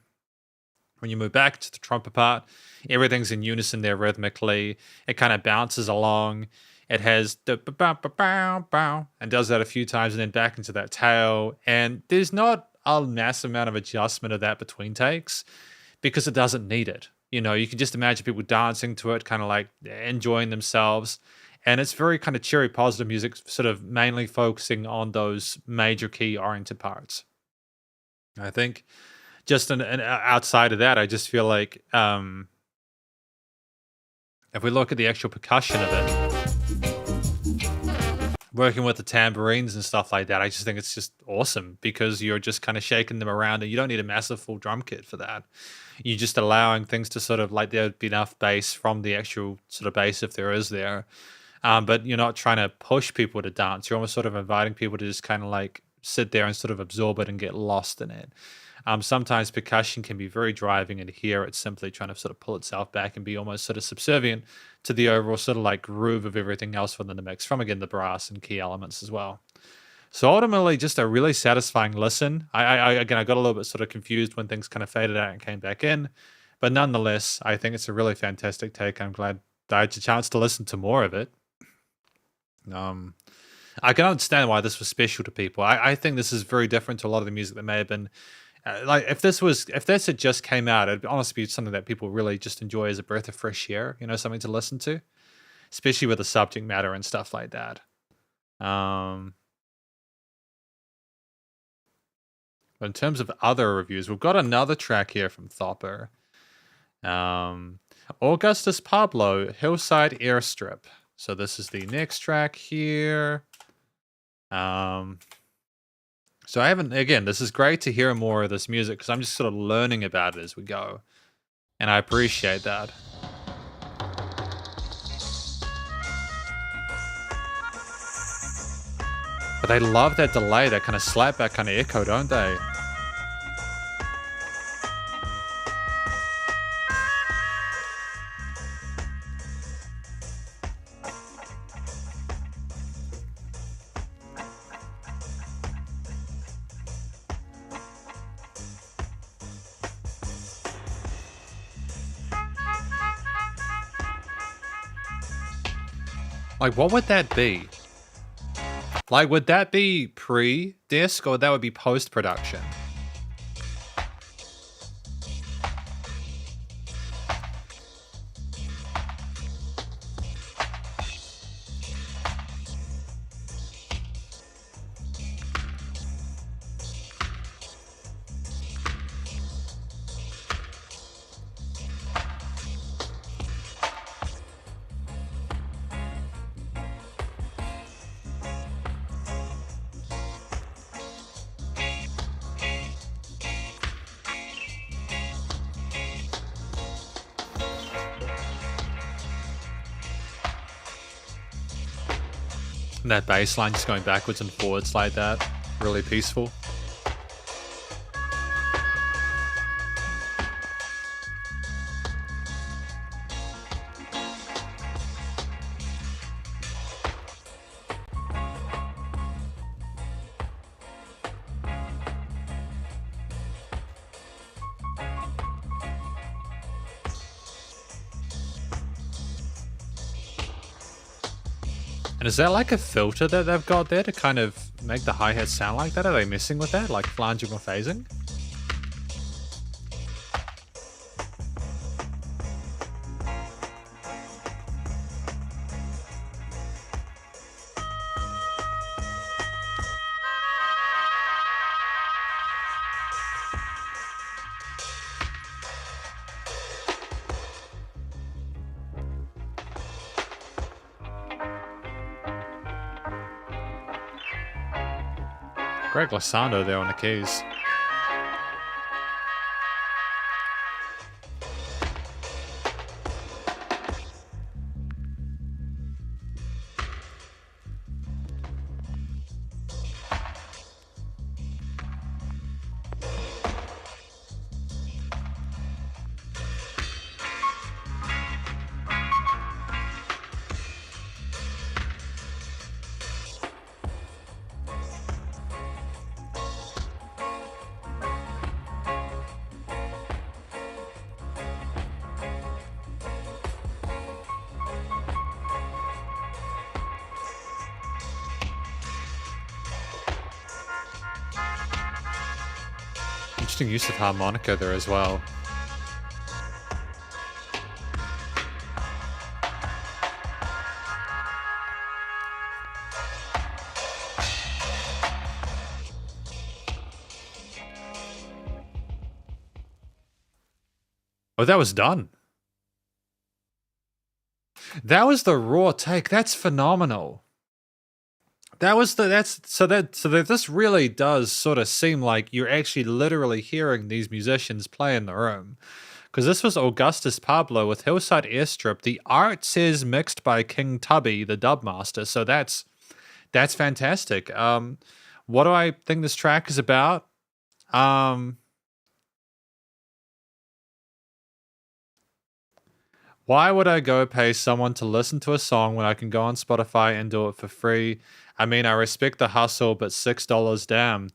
When you move back to the trumpet part, everything's in unison there rhythmically. It kind of bounces along. It has the bow bow bow and does that a few times, and then back into that tail. And there's not a massive amount of adjustment of that between takes, because it doesn't need it. You know, you can just imagine people dancing to it, kind of like enjoying themselves. And it's very kind of cheery, positive music, sort of mainly focusing on those major key oriented parts. I think just outside of that, I just feel like if we look at the actual percussion of it, working with the tambourines and stuff like that, I just think it's just awesome, because you're just kind of shaking them around and you don't need a massive full drum kit for that. You're just allowing things to sort of like, there'd be enough bass from the actual sort of bass if there is there. But you're not trying to push people to dance. You're almost sort of inviting people to just kind of like sit there and sort of absorb it and get lost in it. Sometimes percussion can be very driving, and here it's simply trying to sort of pull itself back and be almost sort of subservient to the overall sort of like groove of everything else within the mix, from again the brass and key elements as well. So ultimately, just a really satisfying listen. I got a little bit sort of confused when things kind of faded out and came back in, but nonetheless, I think it's a really fantastic take. I'm glad that I had a chance to listen to more of it. I can understand why this was special to people. I think this is very different to a lot of the music that may have been. Like if this had just came out, it'd honestly be something that people really just enjoy as a breath of fresh air, you know, something to listen to, especially with the subject matter and stuff like that. But in terms of other reviews, we've got another track here from Thopper. Augustus Pablo, Hillside Airstrip. So this is the next track here. So I haven't, again, this is great to hear more of this music, because I'm just sort of learning about it as we go. And I appreciate that. But they love that delay, that kind of slapback kind of echo, don't they? Like, what would that be? Like, would that be pre-disc, or that would be post-production? And that bass line just going backwards and forwards like that. Really peaceful. And is that like a filter that they've got there to kind of make the hi-hat sound like that? Are they messing with that, like flanging or phasing? Great glissando there on the keys. Interesting use of harmonica there as well. Oh, that was done. That was the raw take. That's phenomenal. That was so that this really does sort of seem like you're actually literally hearing these musicians play in the room. Because this was Augustus Pablo with Hillside Airstrip. The art says mixed by King Tubby, the dub master. So that's fantastic. What do I think this track is about? Why would I go pay someone to listen to a song when I can go on Spotify and do it for free? I mean, I respect the hustle, but $6, damn.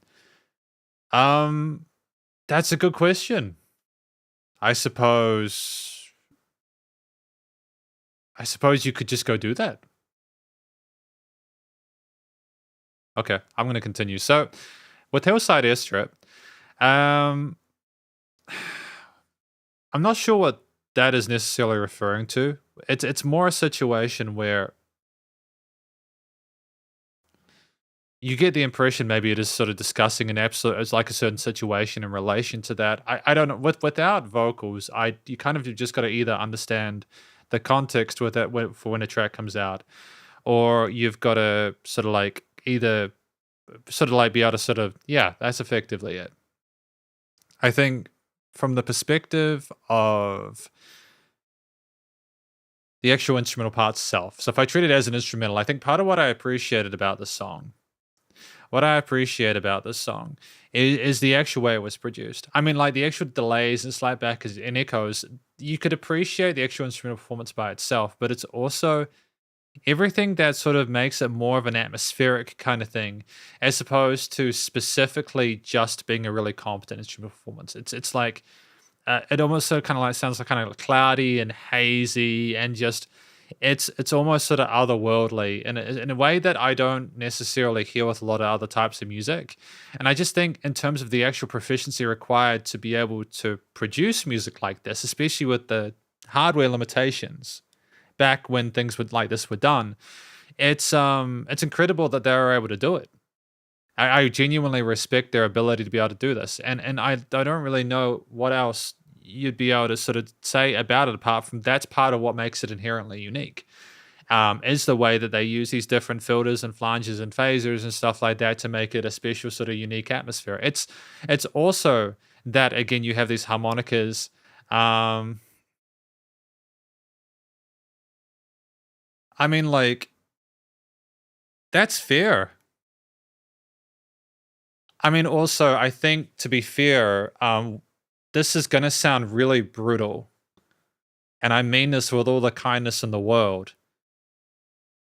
That's a good question. I suppose you could just go do that. Okay, I'm gonna continue. So, with Hillside Airstrip, um, I'm not sure what that is necessarily referring to. It's more a situation where you get the impression maybe it is sort of discussing it's like a certain situation in relation to that. I don't know. Without vocals, you kind of just got to either understand the context with it for when a track comes out, or you've got to sort of like either sort of like be able to sort of, yeah, that's effectively it. I think from the perspective of the actual instrumental part itself. So if I treat it as an instrumental, I think part of what I appreciated about the song, is the actual way it was produced. I mean, like the actual delays and slide back and echoes, you could appreciate the actual instrumental performance by itself, but it's also everything that sort of makes it more of an atmospheric kind of thing, as opposed to specifically just being a really competent instrumental performance. It's like it almost sort of kind of like sounds like kind of cloudy and hazy and just it's almost sort of otherworldly in a way that I don't necessarily hear with a lot of other types of music. And I just think in terms of the actual proficiency required to be able to produce music like this, especially with the hardware limitations back when things like this were done, it's incredible that they were able to do it. I genuinely respect their ability to be able to do this. And I don't really know what else you'd be able to sort of say about it apart from that's part of what makes it inherently unique. Is the way that they use these different filters and flanges and phasers and stuff like that to make it a special sort of unique atmosphere. It's also that, again, you have these harmonicas. I mean, like, that's fair. I mean, also, I think to be fair, this is going to sound really brutal. And I mean this with all the kindness in the world.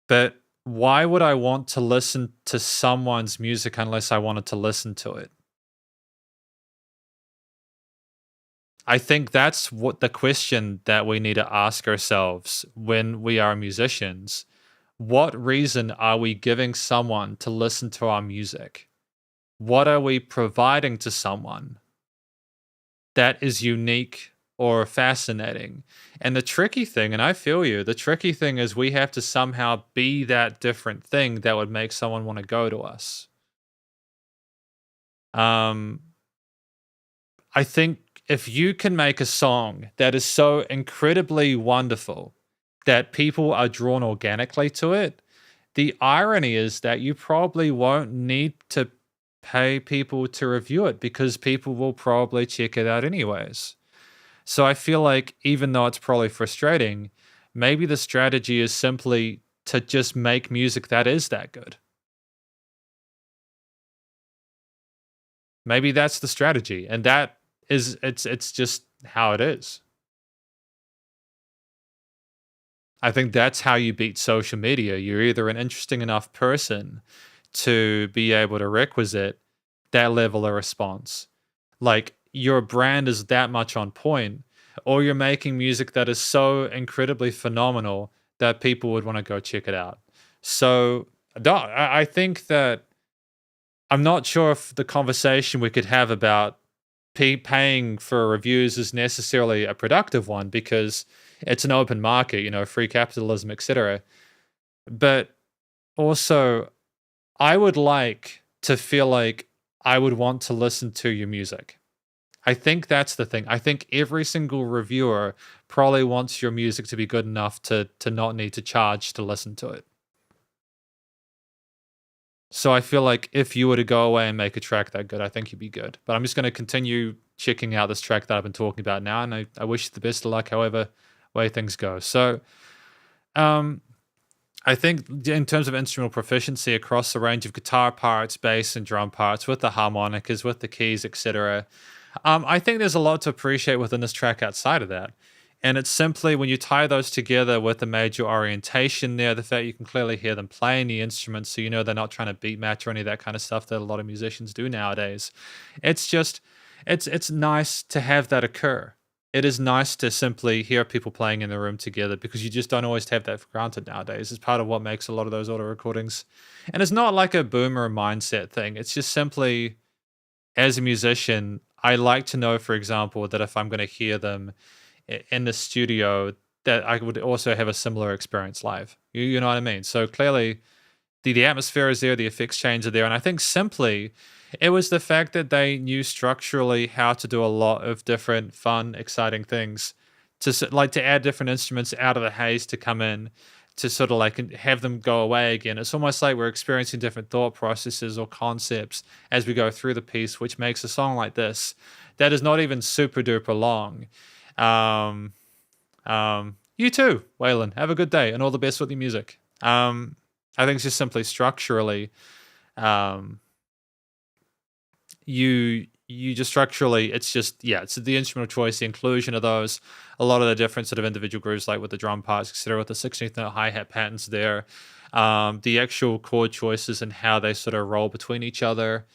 But why would I want to listen to someone's music unless I wanted to listen to it? I think that's what the question that we need to ask ourselves when we are musicians. what reason are we giving someone to listen to our music? What are we providing to someone that is unique or fascinating? And the tricky thing, and I feel you, the tricky thing is we have to somehow be that different thing that would make someone want to go to us. Um, I think if you can make a song that is so incredibly wonderful that people are drawn organically to it, the irony is that you probably won't need to pay people to review it because people will probably check it out anyways. So I feel like even though it's probably frustrating, maybe the strategy is simply to just make music that is that good. Maybe that's the strategy, and that is it's just how it is. I think that's how you beat social media. You're either an interesting enough person to be able to requisite that level of response. Like your brand is that much on point, or you're making music that is so incredibly phenomenal that people would want to go check it out. So I think that I'm not sure if the conversation we could have about paying for reviews is necessarily a productive one because it's an open market, free capitalism, etc. But also, I would like to feel like I would want to listen to your music. I think that's the thing. I think every single reviewer probably wants your music to be good enough to not need to charge to listen to it. So I feel like if you were to go away and make a track that good, I think you'd be good. But I'm just going to continue checking out this track that I've been talking about now, and I wish you the best of luck however way things go. So I think in terms of instrumental proficiency across the range of guitar parts, bass and drum parts, with the harmonicas, with the keys, etc., I think there's a lot to appreciate within this track outside of that. And it's simply when you tie those together with the major orientation there, the fact you can clearly hear them playing the instruments, so you know they're not trying to beat match or any of that kind of stuff that a lot of musicians do nowadays. It's just, it's nice to have that occur. It is nice to simply hear people playing in the room together because you just don't always have that for granted nowadays. It's part of what makes a lot of those auto recordings. And it's not like a boomer mindset thing. It's just simply, as a musician, I like to know, for example, that if I'm going to hear them in the studio, that I would also have a similar experience live. You know what I mean? So clearly, the atmosphere is there, the effects change are there, and I think simply it was the fact that they knew structurally how to do a lot of different, fun, exciting things to add different instruments out of the haze to come in to sort of like have them go away again. It's almost like we're experiencing different thought processes or concepts as we go through the piece, which makes a song like this that is not even super duper long. You too, Waylon. Have a good day and all the best with your music. I think it's just simply structurally, you just structurally, it's just, yeah, it's the instrumental choice, the inclusion of those, a lot of the different sort of individual grooves, like with the drum parts, etc., with the 16th note hi-hat patterns there, the actual chord choices and how they sort of roll between each other.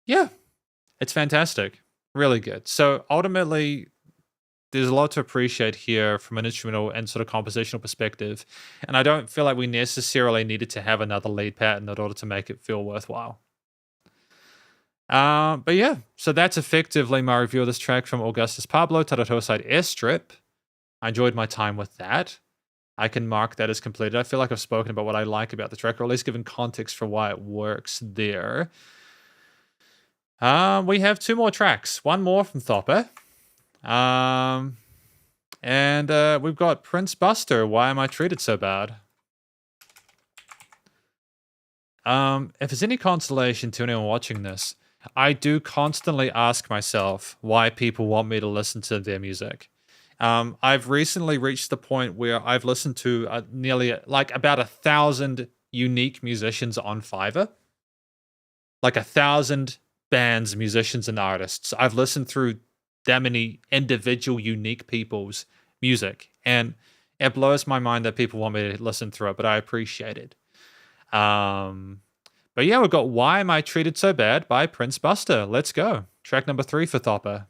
Yeah, it's fantastic. Really good. So ultimately, there's a lot to appreciate here from an instrumental and sort of compositional perspective. And I don't feel like we necessarily needed to have another lead pattern in order to make it feel worthwhile. But yeah, so that's effectively my review of this track from Augustus Pablo, titled Side Airstrip. I enjoyed my time with that. I can mark that as completed. I feel like I've spoken about what I like about the track, or at least given context for why it works there. We have two more tracks. One more from Thopper. And we've got Prince Buster, Why Am I Treated So Bad? If there's any consolation to anyone watching this, I do constantly ask myself why people want me to listen to their music. I've recently reached the point where I've listened to nearly like about 1,000 unique musicians on Fiverr. Like 1,000 bands, musicians, and artists. I've listened through that many individual, unique people's music, and it blows my mind that people want me to listen through it, but I appreciate it. But yeah, we've got Why Am I Treated So Bad by Prince Buster. Let's go. Track number 3 for Thopper.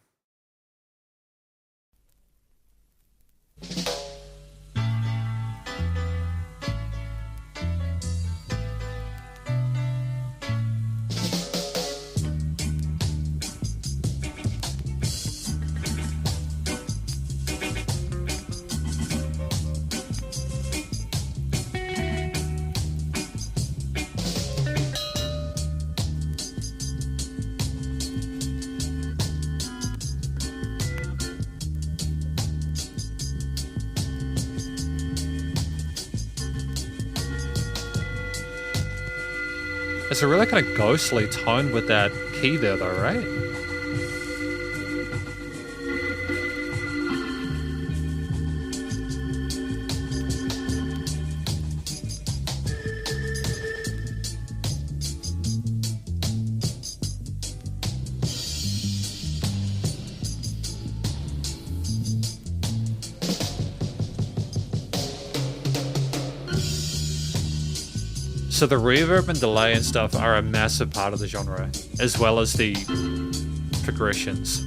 It's a really kind of ghostly tone with that key there, though, right? So the reverb and delay and stuff are a massive part of the genre, as well as the progressions.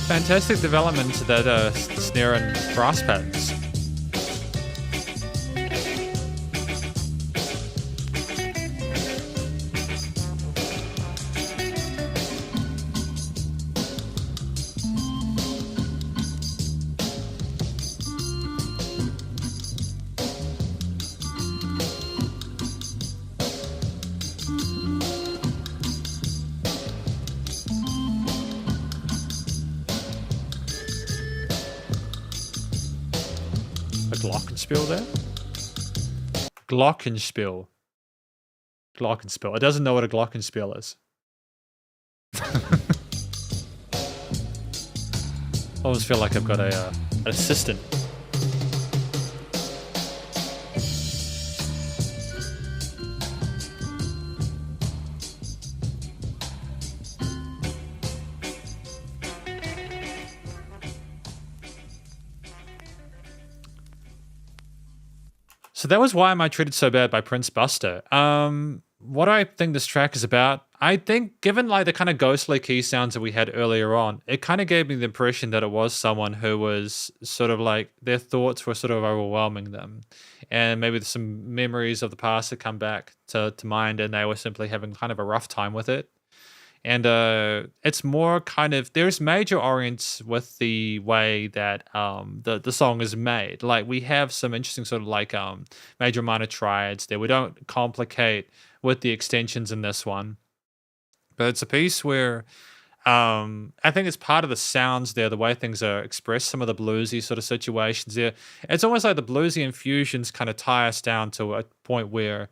Fantastic development to that snare and brass patterns. Glockenspiel there? Glockenspiel. Glockenspiel. It doesn't know what a Glockenspiel is. I always feel like I've got an assistant. So that was Why Am I Treated So Bad by Prince Buster. What do I think this track is about? I think given like the kind of ghostly key sounds that we had earlier on, it kind of gave me the impression that it was someone who was sort of like their thoughts were sort of overwhelming them. And maybe there's some memories of the past that come back to mind and they were simply having kind of a rough time with it. And it's more kind of there's major orients with the way that the song is made. Like we have some interesting sort of like major minor triads there. We don't complicate with the extensions in this one, but it's a piece where I think it's part of the sounds there, the way things are expressed, some of the bluesy sort of situations there. It's almost like the bluesy infusions kind of tie us down to a point where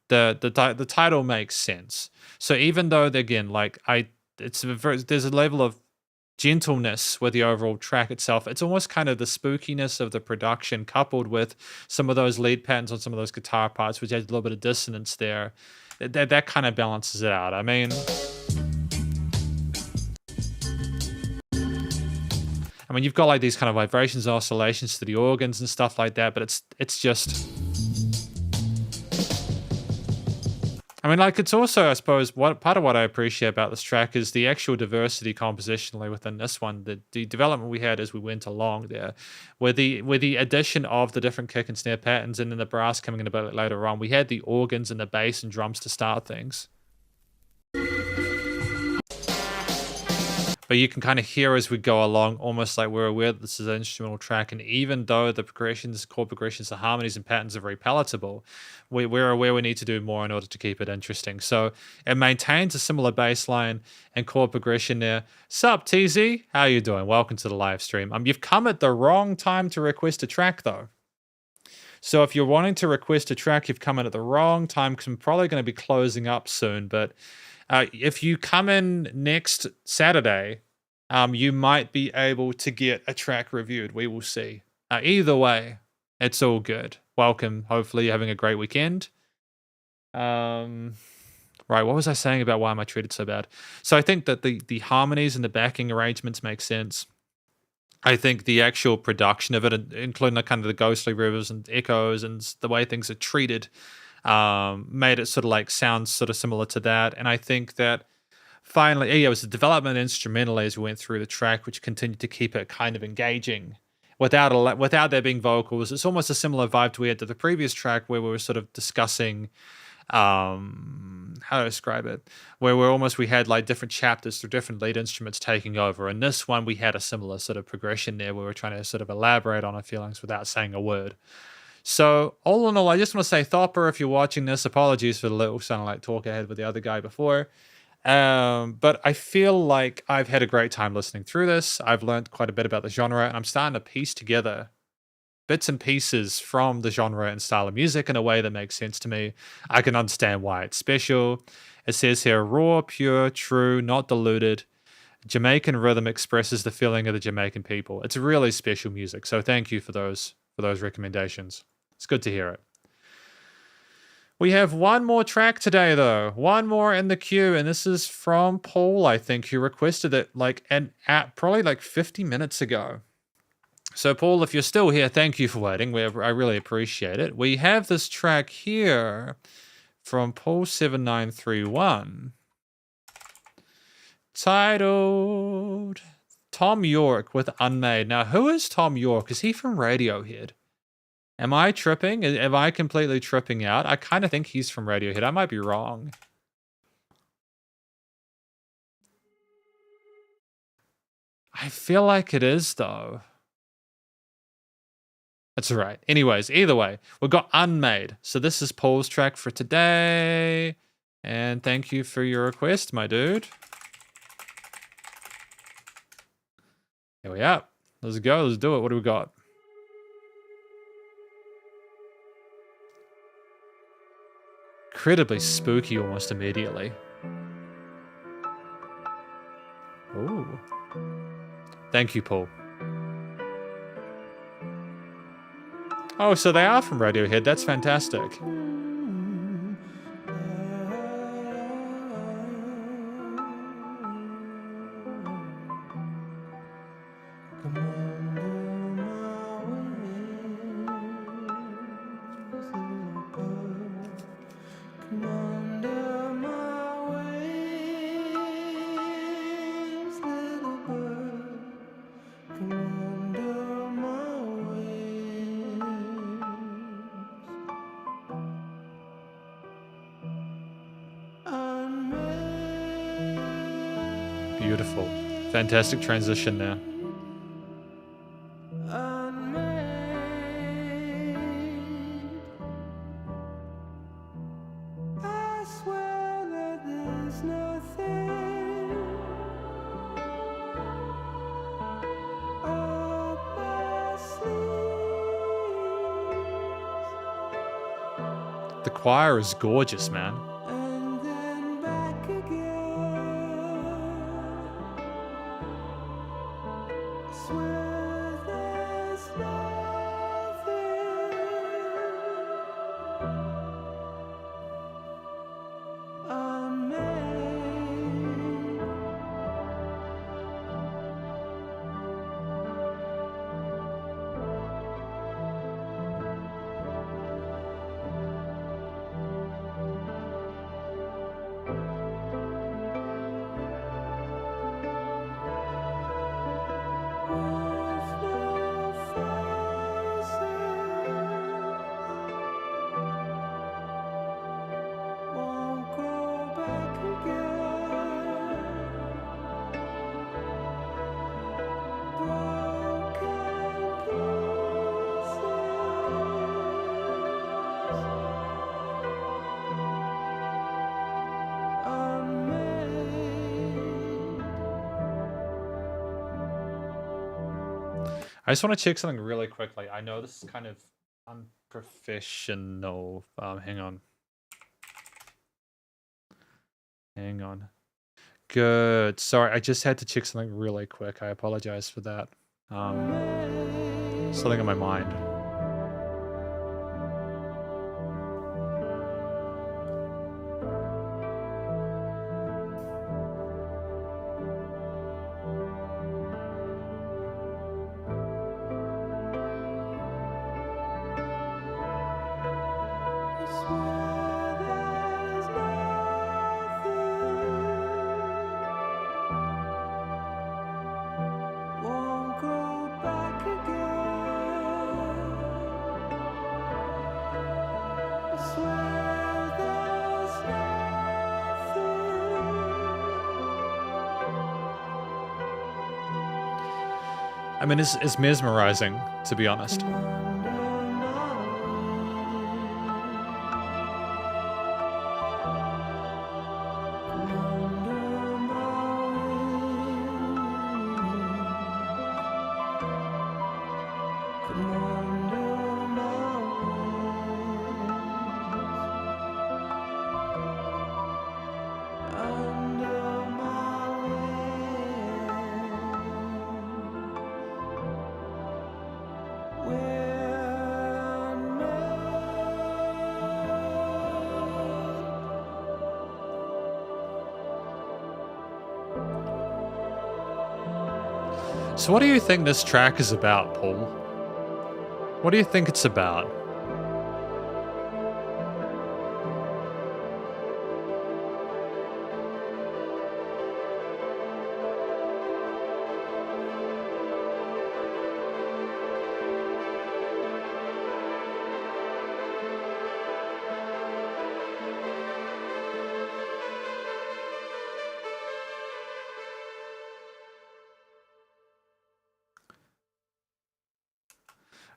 the title makes sense. So even though again, like there's a level of gentleness with the overall track itself. It's almost kind of the spookiness of the production coupled with some of those lead patterns on some of those guitar parts, which adds a little bit of dissonance there. That kind of balances it out. I mean, you've got like these kind of vibrations and oscillations to the organs and stuff like that, but it's just. I mean, like, it's also, I suppose, what part of what I appreciate about this track is the actual diversity compositionally within this one. The development we had as we went along there, with the addition of the different kick and snare patterns, and then the brass coming in a bit later on. We had the organs and the bass and drums to start things. But you can kind of hear as we go along, almost like we're aware that this is an instrumental track. And even though the progressions, chord progressions, the harmonies and patterns are very palatable, we're aware we need to do more in order to keep it interesting. So it maintains a similar bass line and chord progression there. Sup, TZ? How you doing? Welcome to the live stream. You've come at the wrong time to request a track, though. So if you're wanting to request a track, you've come in at the wrong time because I'm probably going to be closing up soon. But if you come in next Saturday, you might be able to get a track reviewed. We will see. Either way, it's all good. Welcome. Hopefully you're having a great weekend. Right, what was I saying about Why Am I Treated So Bad? So I think that the harmonies and the backing arrangements make sense. I think the actual production of it, including the kind of the ghostly rivers and echoes and the way things are treated, made it sort of like sound sort of similar to that. And I think that finally, yeah, it was the development instrumental as we went through the track, which continued to keep it kind of engaging without there being vocals. It's almost a similar vibe to we had to the previous track where we were sort of discussing how to describe it, where we had like different chapters through different lead instruments taking over. And this one we had a similar sort of progression there where we were trying to sort of elaborate on our feelings without saying a word. So all in all, I just want to say, Thopper, if you're watching this, apologies for the little sounding like talk ahead with the other guy before. But I feel like I've had a great time listening through this. I've learned quite a bit about the genre, and I'm starting to piece together bits and pieces from the genre and style of music in a way that makes sense to me. I can understand why it's special. It says here, raw, pure, true, not diluted. Jamaican rhythm expresses the feeling of the Jamaican people. It's really special music. So thank you for those recommendations. It's good to hear it. We have one more track today, though. One more in the queue, and this is from Paul, I think, who requested it probably like 50 minutes ago. So, Paul, if you're still here, thank you for waiting. I really appreciate it. We have this track here from Paul7931 titled Tom York with Unmade. Now, who is Tom York? Is he from Radiohead? Am I tripping? Am I completely tripping out? I kind of think he's from Radiohead. I might be wrong. I feel like it is, though. That's all right. Anyways, either way, we've got Unmade. So this is Paul's track for today. And thank you for your request, my dude. Here we are. Let's go. Let's do it. What do we got? Incredibly spooky almost immediately. Ooh. Thank you, Paul. Oh, so they are from Radiohead. That's fantastic. Beautiful. Fantastic transition now. The choir is gorgeous, man. I just want to check something really quickly. I know this is kind of unprofessional. Hang on. Hang on. Good. Sorry, I just had to check something really quick. I apologize for that. Something on my mind. I mean, it's mesmerizing, to be honest. So what do you think this track is about, Paul? What do you think it's about?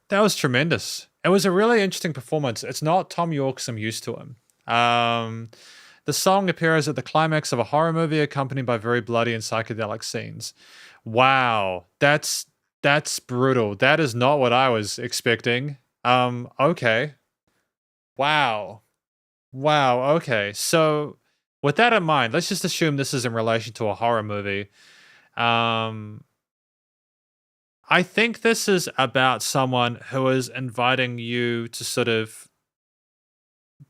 That was tremendous. It was a really interesting performance. It's not Tom York's I'm used to him. The song appears at the climax of a horror movie accompanied by very bloody and psychedelic scenes. Wow, that's brutal. That is not what I was expecting. Okay. Wow. Wow, okay. So with that in mind, let's just assume this is in relation to a horror movie. Um I think this is about someone who is inviting you to sort of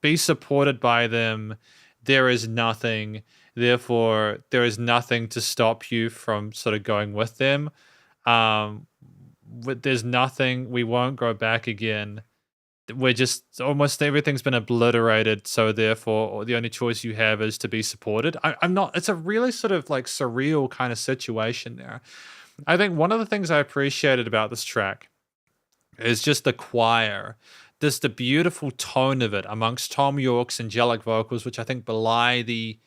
be supported by them. There is nothing, therefore, there is nothing to stop you from sort of going with them. There's nothing, we won't go back again. We're just almost everything's been obliterated. So, therefore, the only choice you have is to be supported. I'm not, it's a really sort of like surreal kind of situation there. I think one of the things I appreciated about this track is just the choir. There's the beautiful tone of it amongst Tom York's angelic vocals, which I think belie the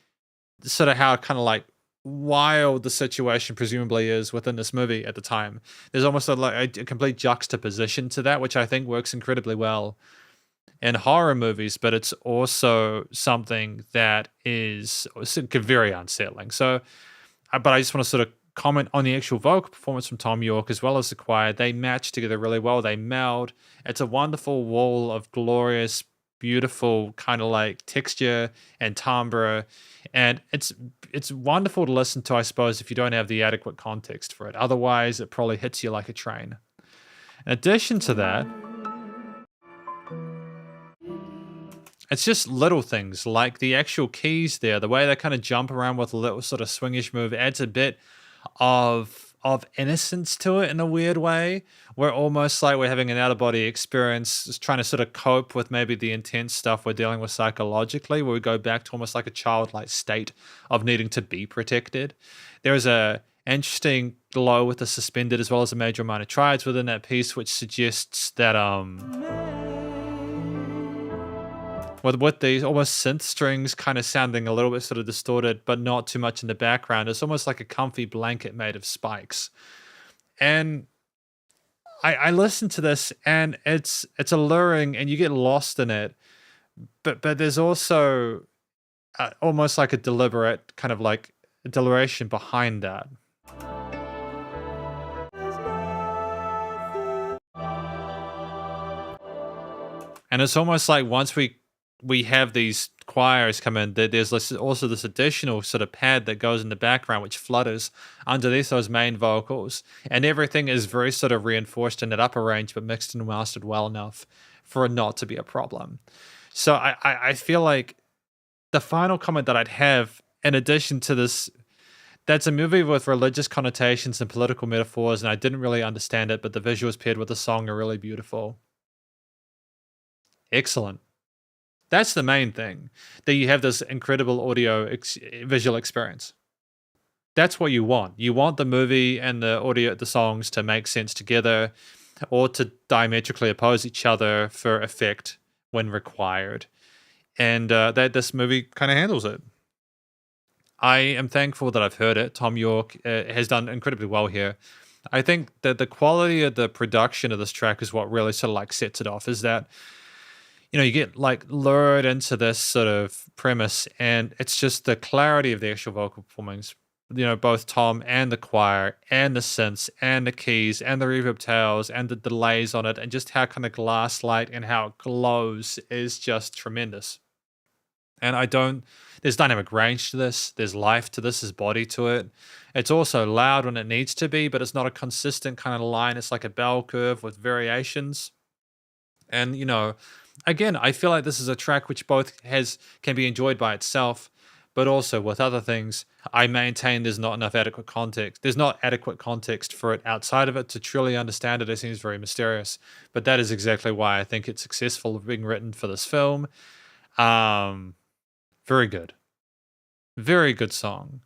sort of how kind of like wild the situation presumably is within this movie at the time. There's almost a complete juxtaposition to that, which I think works incredibly well in horror movies, but it's also something that is very unsettling. So, but I just want to sort of comment on the actual vocal performance from Tom York as well as the choir. They match together really well. They meld. It's a wonderful wall of glorious, beautiful kind of like texture and timbre, and it's wonderful to listen to, I suppose, if you don't have the adequate context for it. Otherwise, it probably hits you like a train. In addition to that, it's just little things like the actual keys there, the way they kind of jump around with a little sort of swingish move adds a bit of innocence to it in a weird way. We're almost like we're having an out of body experience, just trying to sort of cope with maybe the intense stuff we're dealing with psychologically, where we go back to almost like a childlike state of needing to be protected. There is a interesting glow with the suspended as well as the major and minor triads within that piece, which suggests that with these almost synth strings kind of sounding a little bit sort of distorted, but not too much in the background. It's almost like a comfy blanket made of spikes. And I listen to this and it's alluring and you get lost in it. But there's also almost like a deliberate kind of like deliberation behind that. And it's almost like once we have these choirs come in, there's also this additional sort of pad that goes in the background which flutters underneath those main vocals, and everything is very sort of reinforced in that upper range but mixed and mastered well enough for it not to be a problem. So I feel like the final comment that I'd have in addition to this, that's a movie with religious connotations and political metaphors, and I didn't really understand it, but the visuals paired with the song are really beautiful. Excellent. That's the main thing, that you have this incredible visual experience. That's what you want. You want the movie and the audio, the songs to make sense together or to diametrically oppose each other for effect when required. And that this movie kind of handles it. I am thankful that I've heard it. Tom York has done incredibly well here. I think that the quality of the production of this track is what really sort of like sets it off. Is that you get like lured into this sort of premise, and it's just the clarity of the actual vocal performance. Both Tom and the choir, and the synths, and the keys, and the reverb tails, and the delays on it, and just how kind of glass light and how it glows is just tremendous. And there's dynamic range to this, there's life to this, there's body to it. It's also loud when it needs to be, but it's not a consistent kind of line. It's like a bell curve with variations. And, again, I feel like this is a track which both can be enjoyed by itself, but also with other things. I maintain there's not enough adequate context. There's not adequate context for it outside of it to truly understand it. It seems very mysterious, but that is exactly why I think it's successful being written for this film. Very good. Very good song.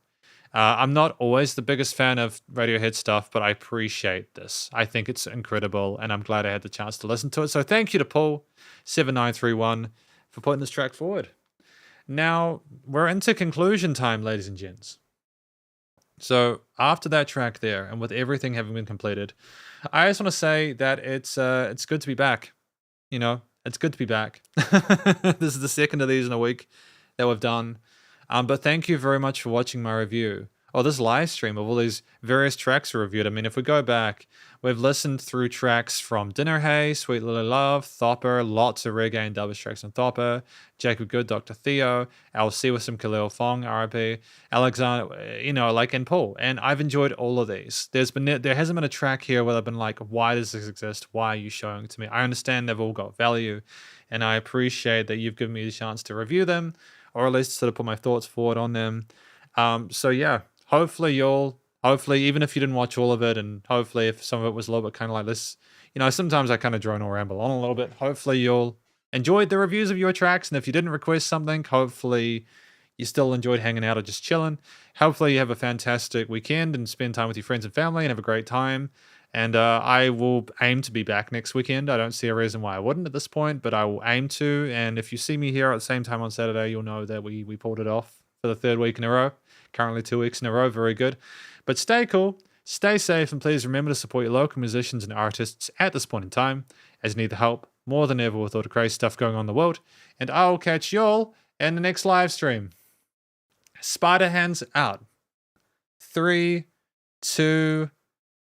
I'm not always the biggest fan of Radiohead stuff, but I appreciate this. I think it's incredible, and I'm glad I had the chance to listen to it. So thank you to Paul7931 for putting this track forward. Now, we're into conclusion time, ladies and gents. So after that track there, and with everything having been completed, I just want to say that it's good to be back. It's good to be back. This is the second of these in a week that we've done. But thank you very much for watching my review, or this live stream of all these various tracks we reviewed. I mean, if we go back, we've listened through tracks from Dinner Hay, Sweet Lily Love, Thopper, lots of reggae and dubstep tracks on Thopper, Jacob Good, Dr. Theo, LC with some Khalil Fong, RIP, Alexander, and Paul. And I've enjoyed all of these. There hasn't been a track here where I've been like, why does this exist? Why are you showing it to me? I understand they've all got value, and I appreciate that you've given me the chance to review them, or at least sort of put my thoughts forward on them. So yeah, hopefully even if you didn't watch all of it, and hopefully if some of it was a little bit kind of like this, sometimes I kind of drone or ramble on a little bit. Hopefully you'll enjoyed the reviews of your tracks, and if you didn't request something, hopefully you still enjoyed hanging out or just chilling. Hopefully you have a fantastic weekend and spend time with your friends and family and have a great time. And I will aim to be back next weekend. I don't see a reason why I wouldn't at this point, but I will aim to. And if you see me here at the same time on Saturday, you'll know that we pulled it off for the third week in a row. Currently 2 weeks in a row. Very good. But stay cool, stay safe, and please remember to support your local musicians and artists at this point in time, as you need the help more than ever with all the crazy stuff going on in the world. And I'll catch y'all in the next live stream. Spiderhands out. 3, 2,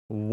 1.